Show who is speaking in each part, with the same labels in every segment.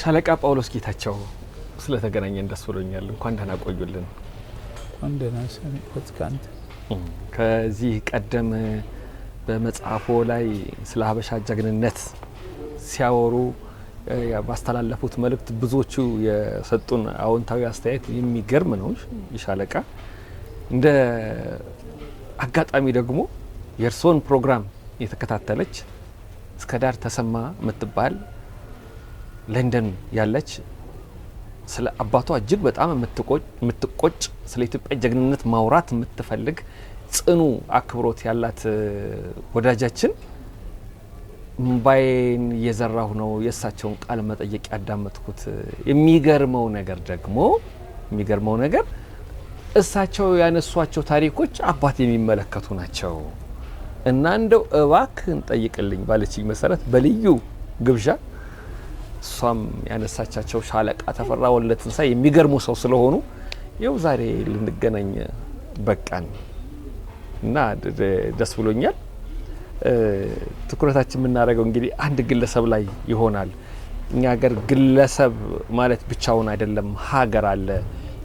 Speaker 1: ሻለቃ ጳውሎስ ጌታቸው ስለተገናኘን ደስ ብሎኛል። እንኳን ደህና ቆዩልን።
Speaker 2: እንኳን ደህና ሰንበት።
Speaker 1: ከዚህ ቀደም በመጽሐፎ ላይ ስለ ሀበሻ ጀግንነት ሲያወሩ ባስተላለፉት መልእክት ብዙዎቹ የሰጡን አዎንታዊ አስተያየት የሚገርም ነው። ሻለቃ እንደ አጋጣሚ ደግሞ የእርሶን ፕሮግራም የተከታተለች እስከ ዳር ተሰማ የምትባል ለንደን ያለች ስለ አባቷ እጅግ በጣም የምትቆጭ ስለ ኢትዮጵያ ጀግንነት ማውራት የምትፈልግ ጽኑ አክብሮት ያላት ወዳጃችን እምባዬን እየዘራሁ ነው የእሳቸውን ቃለ መጠይቅ ያዳመጥኩት። የሚገርመው ነገር እሳቸው ያነሷቸው ታሪኮች አባት የሚመለከቱ ናቸው እና እንደው እባክህን ጠይቅልኝ ባለችኝ መሰረት በልዩ ግብዣ እሷም ያነሳቻቸው ሻለቃ ተፈራ ወልደትንሳኤ የሚገርሙ ሰው ስለሆኑ ይኸው ዛሬ ልንገናኝ በቃን እና ደስ ብሎኛል። ትኩረታችን የምናደርገው እንግዲህ አንድ ግለሰብ ላይ ይሆናል። እኛ ሀገር ግለሰብ ማለት ብቻውን አይደለም፣ ሀገር አለ።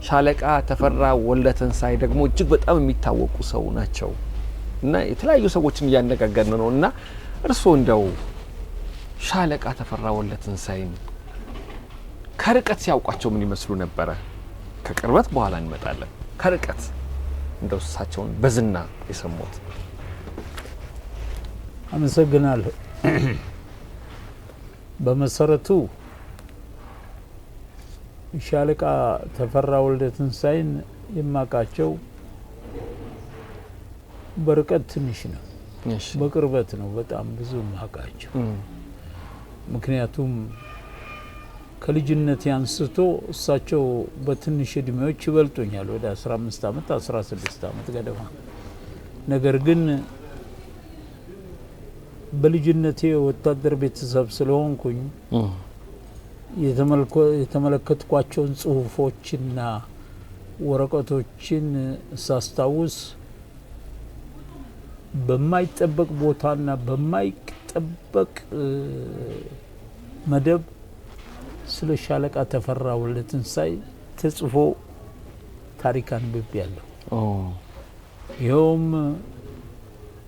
Speaker 1: ሻለቃ ተፈራ ወልደትንሳኤ ደግሞ እጅግ በጣም የሚታወቁ ሰው ናቸው እና የተለያዩ ሰዎችን እያነጋገርን ነው እና እርስዎ እንደው ሻለቃ ተፈራ ወልደትንሳኤን ከርቀት ሲያውቋቸው ምን ይመስሉ ነበረ? ከቅርበት በኋላ እንመጣለን። ከርቀት እንደው እሳቸውን በዝና የሰሙት።
Speaker 2: አመሰግናለሁ። በመሰረቱ ሻለቃ ተፈራ ወልደትንሳኤን የማውቃቸው በርቀት ትንሽ ነው፣ በቅርበት ነው በጣም ብዙ የማውቃቸው። ምክንያቱም ከልጅነት አንስቶ እሳቸው በትንሽ እድሜዎች ይበልጡኛል፣ ወደ 15 ዓመት 16 ዓመት ገደማ። ነገር ግን በልጅነቴ ወታደር ቤተሰብ ስለሆንኩኝ የተመለከትኳቸውን ጽሁፎችና ወረቀቶችን ሳስታውስ በማይጠበቅ ቦታና በማይጠበቅ መደብ ስለ ሻለቃ ተፈራ ወልደትንሳኤ ተጽፎ ታሪክ አንብቤያለሁ። ይኸውም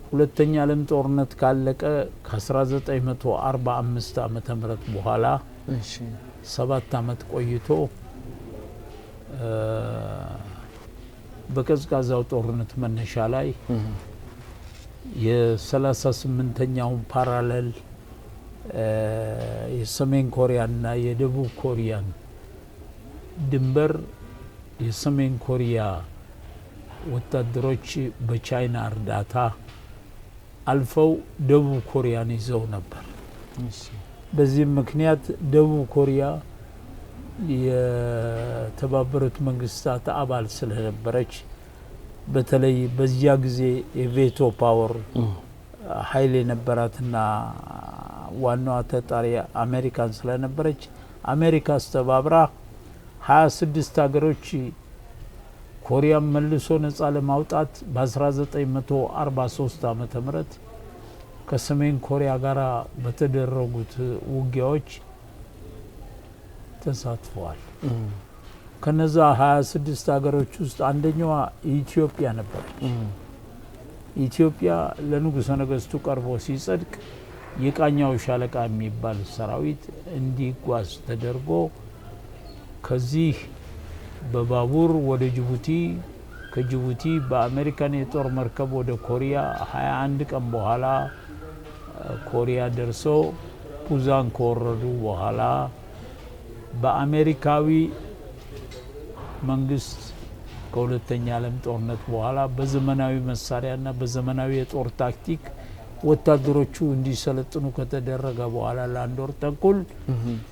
Speaker 2: ሁለተኛ ዓለም ጦርነት ካለቀ ከ1945 ዓመተ ምህረት በኋላ 7 ዓመት ቆይቶ በቀዝቃዛው ጦርነት መነሻ ላይ የ38ኛውን ፓራሌል የሰሜን ኮሪያና የደቡብ ኮሪያን ድንበር የሰሜን ኮሪያ ወታደሮች በቻይና እርዳታ አልፈው ደቡብ ኮሪያን ይዘው ነበር። በዚህም ምክንያት ደቡብ ኮሪያ የተባበሩት መንግስታት አባል ስለነበረች በተለይ በዚያ ጊዜ የቬቶ ፓወር ኃይል የነበራትና ዋናዋ ተጣሪ አሜሪካን ስለነበረች አሜሪካ አስተባብራ 26 ሀገሮች ኮሪያን መልሶ ነጻ ለማውጣት በ1943 ዓመተ ምህረት ከሰሜን ኮሪያ ጋር በተደረጉት ውጊያዎች ተሳትፈዋል። ከነዛ 26 ሀገሮች ውስጥ አንደኛዋ ኢትዮጵያ ነበረች። ኢትዮጵያ ለንጉሠ ነገሥቱ ቀርቦ ሲጸድቅ የቃኛው ሻለቃ የሚባል ሰራዊት እንዲጓዝ ተደርጎ ከዚህ በባቡር ወደ ጅቡቲ፣ ከጅቡቲ በአሜሪካን የጦር መርከብ ወደ ኮሪያ 21 ቀን በኋላ ኮሪያ ደርሶ ፑዛን ከወረዱ በኋላ በአሜሪካዊ መንግስት ከሁለተኛ ዓለም ጦርነት በኋላ በዘመናዊ መሳሪያና በዘመናዊ የጦር ታክቲክ ወታደሮቹ እንዲሰለጥኑ ከተደረገ በኋላ ለአንድ ወር ተኩል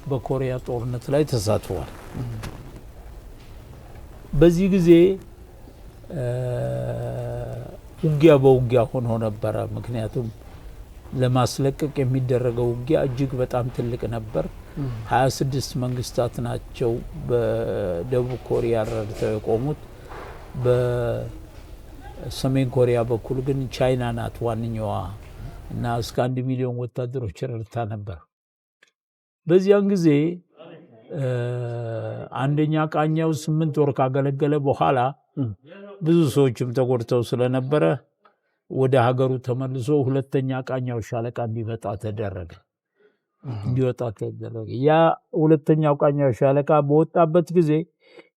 Speaker 2: በኮሪያ ጦርነት ላይ ተሳትፏል። በዚህ ጊዜ ውጊያ በውጊያ ሆኖ ነበረ። ምክንያቱም ለማስለቀቅ የሚደረገው ውጊያ እጅግ በጣም ትልቅ ነበር። 26 መንግስታት ናቸው በደቡብ ኮሪያ ረድተው የቆሙት። በሰሜን ኮሪያ በኩል ግን ቻይና ናት ዋነኛዋ እና እስከ 1 ሚሊዮን ወታደሮች ረድታ ነበር። በዚያን ጊዜ አንደኛ ቃኛው 8 ወር ካገለገለ በኋላ ብዙ ሰዎችም ተጎድተው ስለነበረ ወደ ሀገሩ ተመልሶ ሁለተኛ ቃኛው ሻለቃ እንዲወጣ ተደረገ። ያ ሁለተኛው ቃኛው ሻለቃ በወጣበት ጊዜ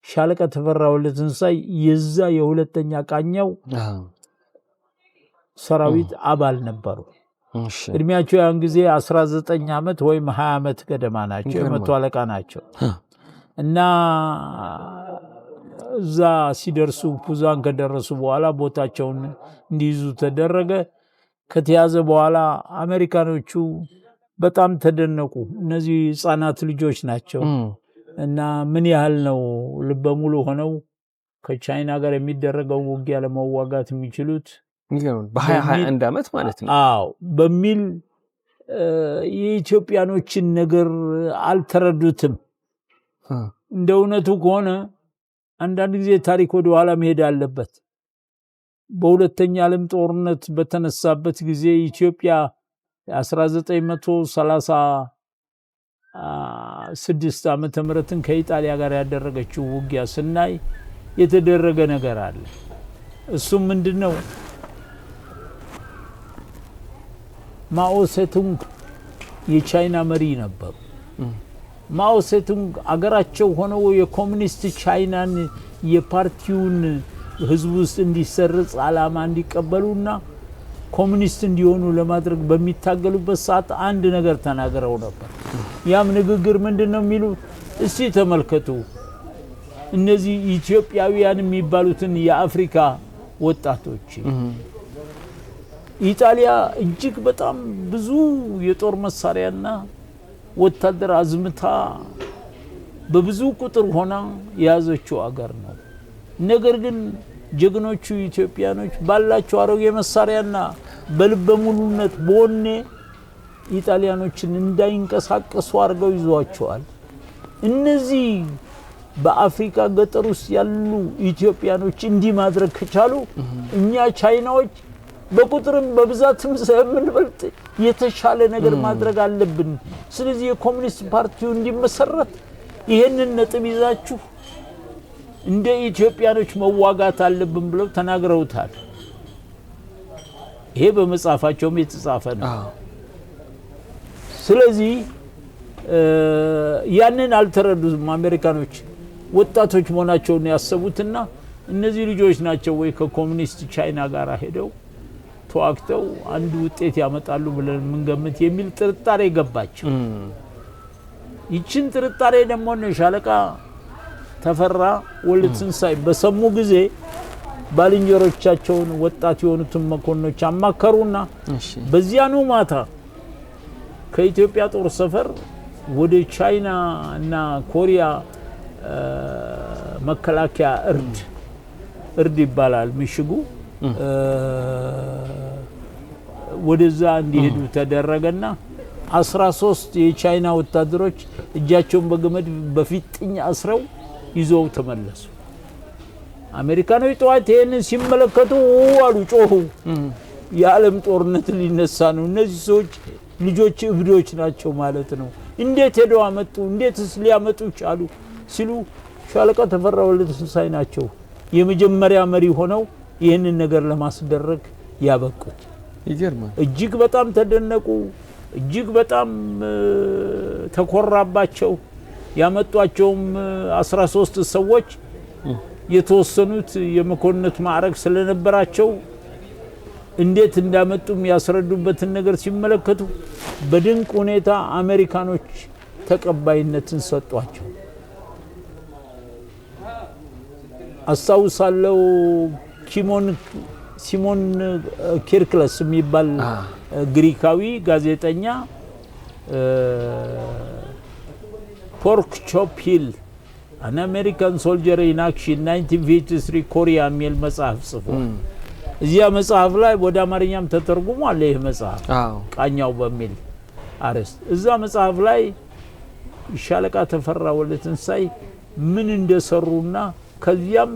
Speaker 2: ሻለቃ ተፈራ ወልደትንሳኤ የዛ የሁለተኛ ቃኛው ሰራዊት አባል ነበሩ። እድሜያቸው ያን ጊዜ 19 ዓመት ወይም 20 ዓመት ገደማ ናቸው። የመቶ አለቃ ናቸው እና እዛ ሲደርሱ ፑዛን ከደረሱ በኋላ ቦታቸውን እንዲይዙ ተደረገ። ከተያዘ በኋላ አሜሪካኖቹ በጣም ተደነቁ። እነዚህ ህፃናት ልጆች ናቸው እና ምን ያህል ነው ልበ ሙሉ ሆነው ከቻይና ጋር የሚደረገው ውጊያ ለመዋጋት የሚችሉት
Speaker 1: በ21 ዓመት ማለት ነው።
Speaker 2: አዎ በሚል የኢትዮጵያኖችን ነገር አልተረዱትም። እንደ እውነቱ ከሆነ አንዳንድ ጊዜ ታሪክ ወደ ኋላ መሄድ አለበት። በሁለተኛ ዓለም ጦርነት በተነሳበት ጊዜ ኢትዮጵያ 1936 ዓመተ ምህረትን ከኢጣሊያ ጋር ያደረገችው ውጊያ ስናይ የተደረገ ነገር አለ። እሱም ምንድነው? ማኦ ሴቱንግ የቻይና መሪ ነበሩ። ማኦ ሴቱንግ አገራቸው ሆነው የኮሙኒስት ቻይናን የፓርቲውን ህዝብ ውስጥ እንዲሰርጽ ዓላማ እንዲቀበሉና ኮሙኒስት እንዲሆኑ ለማድረግ በሚታገሉበት ሰዓት አንድ ነገር ተናግረው ነበር። ያም ንግግር ምንድነው የሚሉት? እስቲ ተመልከቱ፣ እነዚህ ኢትዮጵያውያን የሚባሉትን የአፍሪካ ወጣቶች ኢጣሊያ እጅግ በጣም ብዙ የጦር መሳሪያና ወታደር አዝምታ በብዙ ቁጥር ሆና የያዘችው አገር ነው። ነገር ግን ጀግኖቹ ኢትዮጵያኖች ባላቸው አሮጌ መሳሪያና በልበ ሙሉነት በወኔ ኢጣሊያኖችን እንዳይንቀሳቀሱ አድርገው ይዟቸዋል። እነዚህ በአፍሪካ ገጠር ውስጥ ያሉ ኢትዮጵያኖች እንዲህ ማድረግ ከቻሉ እኛ ቻይናዎች በቁጥርም በብዛትም ስለምንበልጥ የተሻለ ነገር ማድረግ አለብን። ስለዚህ የኮሙኒስት ፓርቲው እንዲመሰረት ይሄንን ነጥብ ይዛችሁ እንደ ኢትዮጵያኖች መዋጋት አለብን ብለው ተናግረውታል። ይሄ በመጽሐፋቸውም የተጻፈ ነው። ስለዚህ ያንን አልተረዱም አሜሪካኖች። ወጣቶች መሆናቸውን ያሰቡትና እነዚህ ልጆች ናቸው ወይ ከኮሙኒስት ቻይና ጋር ሄደው ተዋግተው አንድ ውጤት ያመጣሉ ብለን ምንገምት የሚል ጥርጣሬ ገባቸው። ይችን ጥርጣሬ ደግሞ ሻለቃ ተፈራ ወልደትንሳኤ በሰሙ ጊዜ ባልንጀሮቻቸውን ወጣት የሆኑትን መኮንኖች አማከሩና በዚያኑ ማታ ከኢትዮጵያ ጦር ሰፈር ወደ ቻይና እና ኮሪያ መከላከያ እርድ ይባላል ምሽጉ፣ ወደዛ እንዲሄዱ ተደረገና 13 የቻይና ወታደሮች እጃቸውን በገመድ በፊጥኝ አስረው ይዘው ተመለሱ። አሜሪካኖች ጠዋት ይሄንን ሲመለከቱ አሉ፣ ጮሁ። የዓለም ጦርነት ሊነሳ ነው፣ እነዚህ ሰዎች ልጆች እብዶች ናቸው ማለት ነው፣ እንዴት ሄደው አመጡ፣ እንዴትስ ሊያመጡ ቻሉ ሲሉ ሻለቃ ተፈራ ወልደትንሳኤ ናቸው የመጀመሪያ መሪ ሆነው ይህንን ነገር ለማስደረግ ያበቁት።
Speaker 1: ይገርማል።
Speaker 2: እጅግ በጣም ተደነቁ፣ እጅግ በጣም ተኮራባቸው። ያመጧቸውም 13 ሰዎች የተወሰኑት የመኮንነት ማዕረግ ስለነበራቸው እንዴት እንዳመጡም ያስረዱበትን ነገር ሲመለከቱ በድንቅ ሁኔታ አሜሪካኖች ተቀባይነትን ሰጧቸው። አስታውሳለሁ ሲሞን ኪርክለስ የሚባል ግሪካዊ ጋዜጠኛ ፖርክ ቾፕ ሂል አን አሜሪካን ሶልጀር ኢን አክሽን 1953 ኮሪያ የሚል መጽሐፍ ጽፏል። እዚያ መጽሐፍ ላይ ወደ አማርኛም ተተርጉሟል። ይህ መጽሐፍ ቃኛው በሚል አርዕስት እዛ መጽሐፍ ላይ ሻለቃ ተፈራ ወልደትንሳኤ ምን እንደሰሩና ከዚያም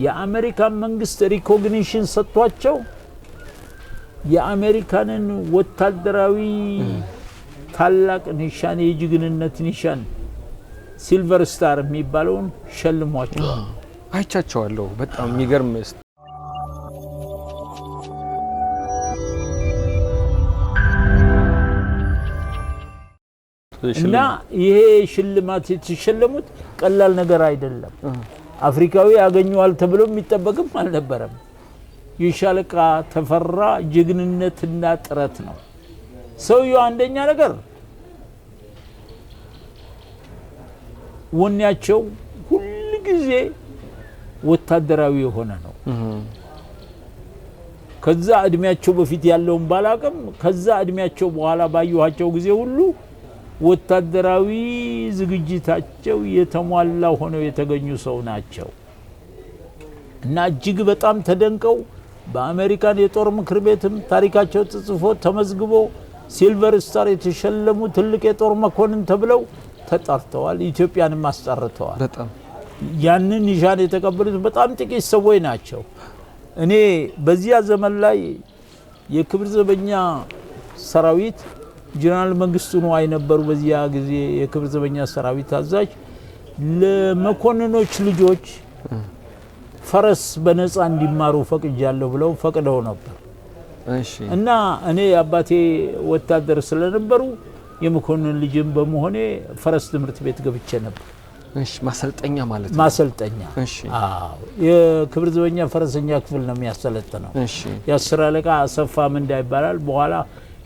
Speaker 2: የአሜሪካን መንግስት ሪኮግኒሽን ሰጥቷቸው የአሜሪካንን ወታደራዊ ታላቅ ኒሻን የጀግንነት ኒሻን ሲልቨር ስታር የሚባለውን ሸልሟቸዋል።
Speaker 1: አይቻቸዋለሁ። በጣም የሚገርም
Speaker 2: እና ይሄ ሽልማት የተሸለሙት ቀላል ነገር አይደለም። አፍሪካዊ ያገኘዋል ተብሎ የሚጠበቅም አልነበረም። የሻለቃ ተፈራ ጀግንነትና ጥረት ነው። ሰውየው አንደኛ ነገር ወኔያቸው ሁሉ ጊዜ ወታደራዊ የሆነ ነው። ከዛ እድሜያቸው በፊት ያለውን ባላቅም ከዛ እድሜያቸው በኋላ ባየኋቸው ጊዜ ሁሉ ወታደራዊ ዝግጅታቸው የተሟላ ሆነው የተገኙ ሰው ናቸው እና እጅግ በጣም ተደንቀው በአሜሪካን የጦር ምክር ቤትም ታሪካቸው ተጽፎ ተመዝግቦ ሲልቨር ስታር የተሸለሙ ትልቅ የጦር መኮንን ተብለው ተጠርተዋል። ኢትዮጵያንም አስጠርተዋል።
Speaker 1: በጣም
Speaker 2: ያንን ኒሻን የተቀበሉት በጣም ጥቂት ሰዎች ናቸው። እኔ በዚያ ዘመን ላይ የክብር ዘበኛ ሰራዊት ጀነራል መንግስቱ ነዋይ ነበሩ። በዚያ ጊዜ የክብር ዘበኛ ሰራዊት አዛዥ ለመኮንኖች ልጆች ፈረስ በነፃ እንዲማሩ ፈቅጃለሁ ብለው ፈቅደው ነበር።
Speaker 1: እሺ።
Speaker 2: እና እኔ አባቴ ወታደር ስለነበሩ የመኮንን ልጅም በመሆኔ ፈረስ ትምህርት ቤት ገብቼ ነበር።
Speaker 1: እሺ። ማሰልጠኛ ማለት ነው።
Speaker 2: ማሰልጠኛ።
Speaker 1: እሺ።
Speaker 2: አዎ። የክብር ዘበኛ ፈረሰኛ ክፍል ነው የሚያሰለጥነው።
Speaker 1: እሺ።
Speaker 2: የአስር አለቃ አሰፋ ምንዳ ይባላል። በኋላ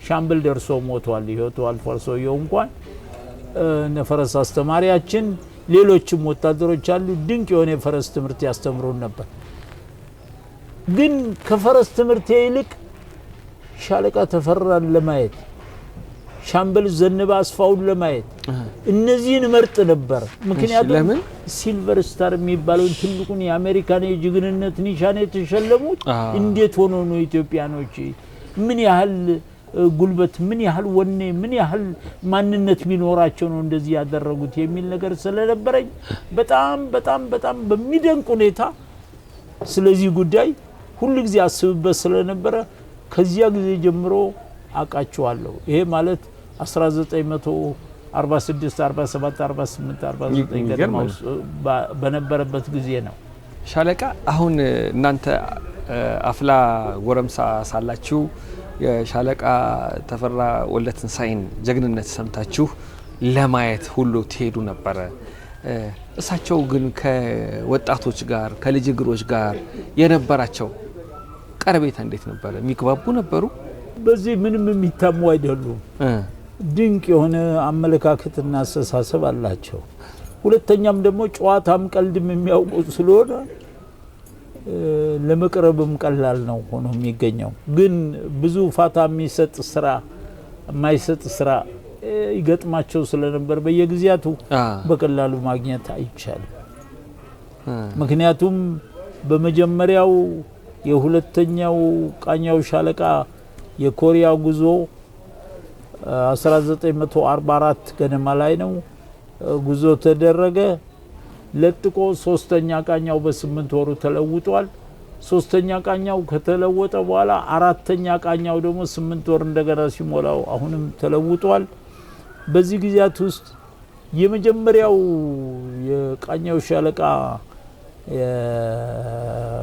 Speaker 2: ሻምብል ደርሶ ሞቷል። ህይወቱ አልፏል። ሰውየው እንኳን ነፈረስ አስተማሪያችን፣ ሌሎችም ወታደሮች አሉ። ድንቅ የሆነ የፈረስ ትምህርት ያስተምሩን ነበር። ግን ከፈረስ ትምህርት ይልቅ ሻለቃ ተፈራን ለማየት፣ ሻምበል ዘነበ አስፋውን ለማየት እነዚህን መርጥ ነበር። ምክንያቱም ሲልቨር ስታር የሚባለውን ትልቁን የአሜሪካን የጀግንነት ኒሻን የተሸለሙት እንዴት ሆኖ ነው ኢትዮጵያኖች ምን ያህል ጉልበት፣ ምን ያህል ወኔ፣ ምን ያህል ማንነት ቢኖራቸው ነው እንደዚህ ያደረጉት የሚል ነገር ስለነበረኝ በጣም በጣም በጣም በሚደንቅ ሁኔታ ስለዚህ ጉዳይ ሁሉ ጊዜ አስብበት ስለነበረ ከዚያ ጊዜ ጀምሮ አቃቸዋለሁ። ይሄ ማለት 1946 47 48 49 ገደማ በነበረበት ጊዜ ነው።
Speaker 1: ሻለቃ አሁን እናንተ አፍላ ጎረምሳ ሳላችሁ የሻለቃ ተፈራ ወልደትንሳኤን ጀግንነት ሰምታችሁ ለማየት ሁሉ ትሄዱ ነበረ። እሳቸው ግን ከወጣቶች ጋር ከልጅ እግሮች ጋር የነበራቸው ቀረቤታ እንዴት ነበረ? የሚግባቡ ነበሩ?
Speaker 2: በዚህ ምንም የሚታሙ አይደሉም። ድንቅ የሆነ አመለካከትና አስተሳሰብ አላቸው። ሁለተኛም ደግሞ ጨዋታም ቀልድም የሚያውቁ ስለሆነ ለመቅረብም ቀላል ነው ሆኖ የሚገኘው። ግን ብዙ ፋታ የሚሰጥ ስራ የማይሰጥ ስራ ይገጥማቸው ስለነበር በየጊዜያቱ በቀላሉ ማግኘት አይቻልም። ምክንያቱም በመጀመሪያው የሁለተኛው ቃኛው ሻለቃ የኮሪያ ጉዞ 1944 ገደማ ላይ ነው ጉዞ ተደረገ። ለጥቆ ሶስተኛ ቃኛው በ8 ወሩ ተለውጧል። ሶስተኛ ቃኛው ከተለወጠ በኋላ አራተኛ ቃኛው ደግሞ 8 ወር እንደገና ሲሞላው አሁንም ተለውጧል። በዚህ ጊዜያት ውስጥ የመጀመሪያው የቃኛው ሻለቃ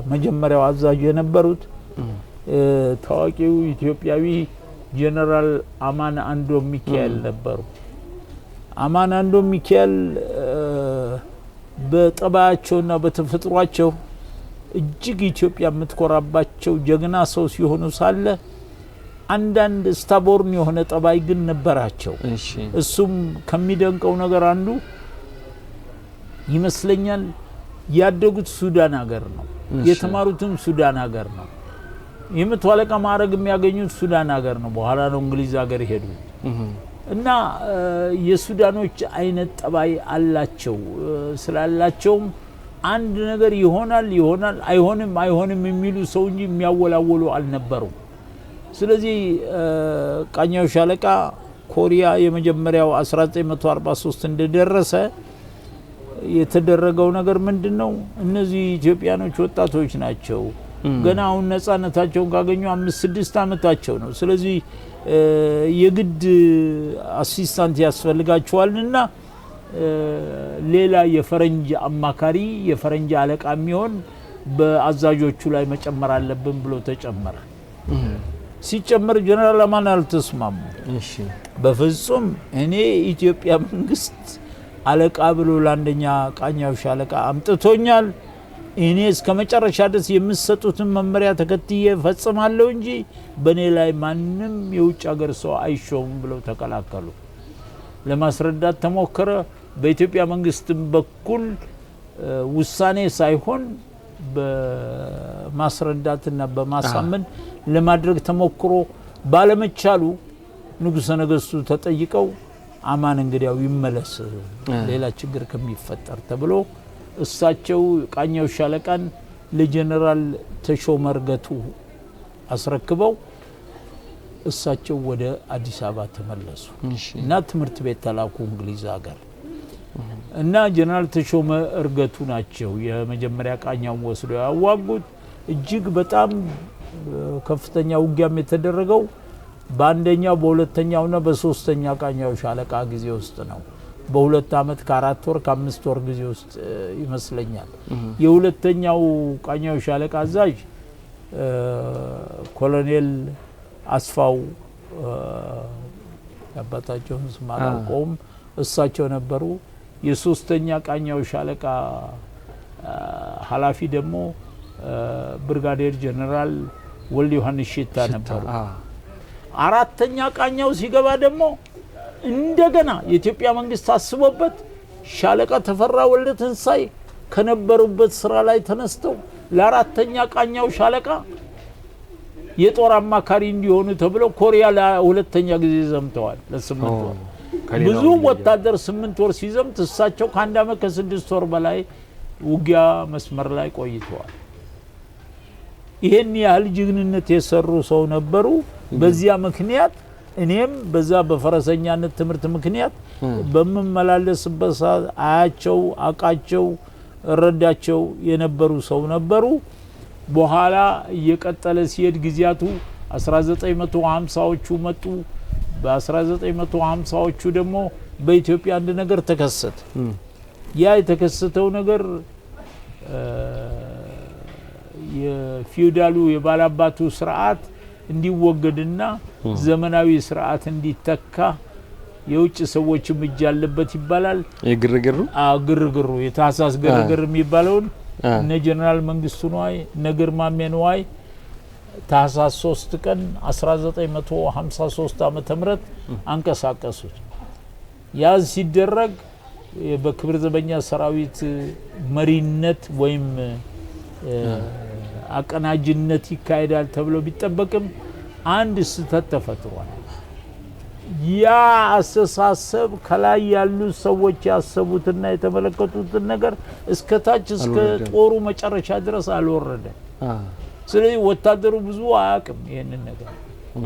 Speaker 2: የመጀመሪያው አዛዥ የነበሩት ታዋቂው ኢትዮጵያዊ ጀነራል አማን አንዶም ሚካኤል ነበሩ። አማን አንዶም ሚካኤል በጠባያቸውና በተፈጥሯቸው እጅግ ኢትዮጵያ የምትኮራባቸው ጀግና ሰው ሲሆኑ ሳለ አንዳንድ ስታቦርን የሆነ ጠባይ ግን ነበራቸው። እሱም ከሚደንቀው ነገር አንዱ ይመስለኛል ያደጉት ሱዳን ሀገር ነው፣ የተማሩትም ሱዳን ሀገር ነው። የመቶ አለቃ ማዕረግ የሚያገኙት ሱዳን ሀገር ነው። በኋላ ነው እንግሊዝ ሀገር ሄዱ እና የሱዳኖች አይነት ጠባይ አላቸው። ስላላቸውም አንድ ነገር ይሆናል ይሆናል አይሆንም አይሆንም የሚሉ ሰው እንጂ የሚያወላወሉ አልነበሩም። ስለዚህ ቃኛው ሻለቃ ኮሪያ የመጀመሪያው 1943 እንደደረሰ የተደረገው ነገር ምንድነው? እነዚህ ኢትዮጵያኖች ወጣቶች ናቸው። ገና አሁን ነፃነታቸውን ካገኙ 5-6 አመታቸው ነው። ስለዚህ የግድ አሲስታንት ያስፈልጋቸዋልና ሌላ የፈረንጅ አማካሪ የፈረንጅ አለቃ የሚሆን በአዛዦቹ ላይ መጨመር አለብን ብሎ ተጨመረ። ሲጨመር ጀነራል አማን አልተስማሙ።
Speaker 1: እሺ
Speaker 2: በፍጹም እኔ ኢትዮጵያ መንግስት አለቃ ብሎ ለአንደኛ ቃኛው ሻለቃ አምጥቶኛል። እኔ እስከ መጨረሻ ድረስ የምሰጡትን መመሪያ ተከትዬ ፈጽማለሁ እንጂ በእኔ ላይ ማንም የውጭ ሀገር ሰው አይሾም ብለው ተከላከሉ። ለማስረዳት ተሞከረ። በኢትዮጵያ መንግስት በኩል ውሳኔ ሳይሆን በማስረዳትና በማሳመን ለማድረግ ተሞክሮ ባለመቻሉ ንጉሠ ነገሥቱ ተጠይቀው አማን እንግዲያው ይመለስ ሌላ ችግር ከሚፈጠር ተብሎ እሳቸው ቃኛው ሻለቃን ለጀነራል ተሾመ እርገቱ አስረክበው እሳቸው ወደ አዲስ አበባ ተመለሱ እና ትምህርት ቤት ተላኩ እንግሊዝ ሀገር እና ጀነራል ተሾመ እርገቱ ናቸው የመጀመሪያ ቃኛውን ወስደው ያዋጉት። እጅግ በጣም ከፍተኛ ውጊያም የተደረገው በአንደኛው በሁለተኛውና በሶስተኛ ቃኛው ሻለቃ ጊዜ ውስጥ ነው። በ2 አመት ከ4 ወር ከ5 ወር ጊዜ ውስጥ ይመስለኛል። የሁለተኛው ቃኛው ሻለቃ አዛዥ ኮሎኔል አስፋው አባታቸውን ስም አላውቀውም፣ እሳቸው ነበሩ። የሶስተኛ ቃኛው ሻለቃ ኃላፊ ደግሞ ብርጋዴር ጀነራል ወልደ ዮሐንስ ሽታ ነበሩ። አራተኛ ቃኛው ሲገባ ደግሞ እንደገና የኢትዮጵያ መንግስት አስቦበት ሻለቃ ተፈራ ወልደ ትንሳኤ ከነበሩበት ስራ ላይ ተነስተው ለአራተኛ ቃኛው ሻለቃ የጦር አማካሪ እንዲሆኑ ተብለው ኮሪያ ለሁለተኛ ጊዜ ዘምተዋል። ለ8 ወር ብዙ ወታደር 8 ወር ሲዘምት እሳቸው ከ1 አመት ከ6 ወር በላይ ውጊያ መስመር ላይ ቆይተዋል። ይሄን ያህል ጅግንነት የሰሩ ሰው ነበሩ። በዚያ ምክንያት እኔም በዛ በፈረሰኛነት ትምህርት ምክንያት በመመላለስበት ሰዓት አያቸው አቃቸው እረዳቸው የነበሩ ሰው ነበሩ። በኋላ እየቀጠለ ሲሄድ ጊዜያቱ 1950ዎቹ መጡ። በ1950ዎቹ ደግሞ በኢትዮጵያ አንድ ነገር ተከሰተ። ያ የተከሰተው ነገር የፊውዳሉ የባላባቱ ስርዓት እንዲወገድና ዘመናዊ ስርዓት እንዲተካ የውጭ ሰዎችም እጅ አለበት ይባላል። ግርግሩ የታህሳስ ግርግር የሚባለውን እነ ጀነራል መንግስቱ ነዋይ እነ ግርማሜ ነዋይ ታህሳስ 3 ቀን 1953 ዓመተ ምህረት አንቀሳቀሱት። ያ ሲደረግ በክብር ዘበኛ ሰራዊት መሪነት ወይም አቀናጅነት ይካሄዳል ተብሎ ቢጠበቅም አንድ ስህተት ተፈጥሯል። ያ አስተሳሰብ ከላይ ያሉ ሰዎች ያሰቡትና የተመለከቱትን ነገር እስከ ታች እስከ ጦሩ መጨረሻ ድረስ አልወረደ። ስለዚህ ወታደሩ ብዙ አያውቅም ይሄንን ነገር።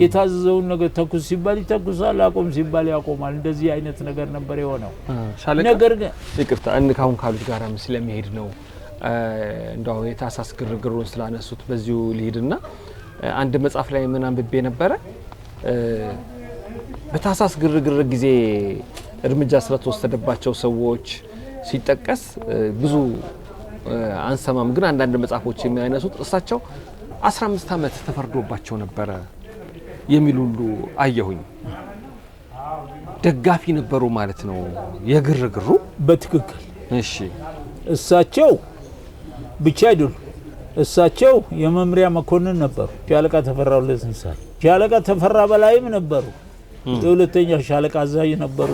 Speaker 2: የታዘዘውን ነገር ተኩስ ሲባል ይተኩሳል፣ አቆም ሲባል ያቆማል። እንደዚህ አይነት ነገር ነበር የሆነው። ነገር ግን ይቅርታ ካሁን ካሉት ጋር ስለሚሄድ ነው እንደው የታህሳስ ግርግሩን ስላነሱት በዚሁ ልሂድና አንድ መጽሐፍ ላይ ምን አንብቤ ነበረ። በታህሳስ ግርግር ጊዜ እርምጃ ስለተወሰደባቸው ሰዎች ሲጠቀስ ብዙ አንሰማም፣ ግን አንዳንድ መጽሐፎች የሚያነሱት እሳቸው 15 አመት ተፈርዶባቸው ነበረ የሚሉ ሁሉ አየሁኝ። ደጋፊ ነበሩ ማለት ነው የግርግሩ? በትክክል
Speaker 1: እሺ።
Speaker 2: እሳቸው ብቻ አይደሉም። እሳቸው የመምሪያ መኮንን ነበሩ። ሻለቃ ተፈራ ወልደ ትንሳኤ፣ ሻለቃ ተፈራ በላይም ነበሩ። የሁለተኛ ሻለቃ አዛዥ ነበሩ።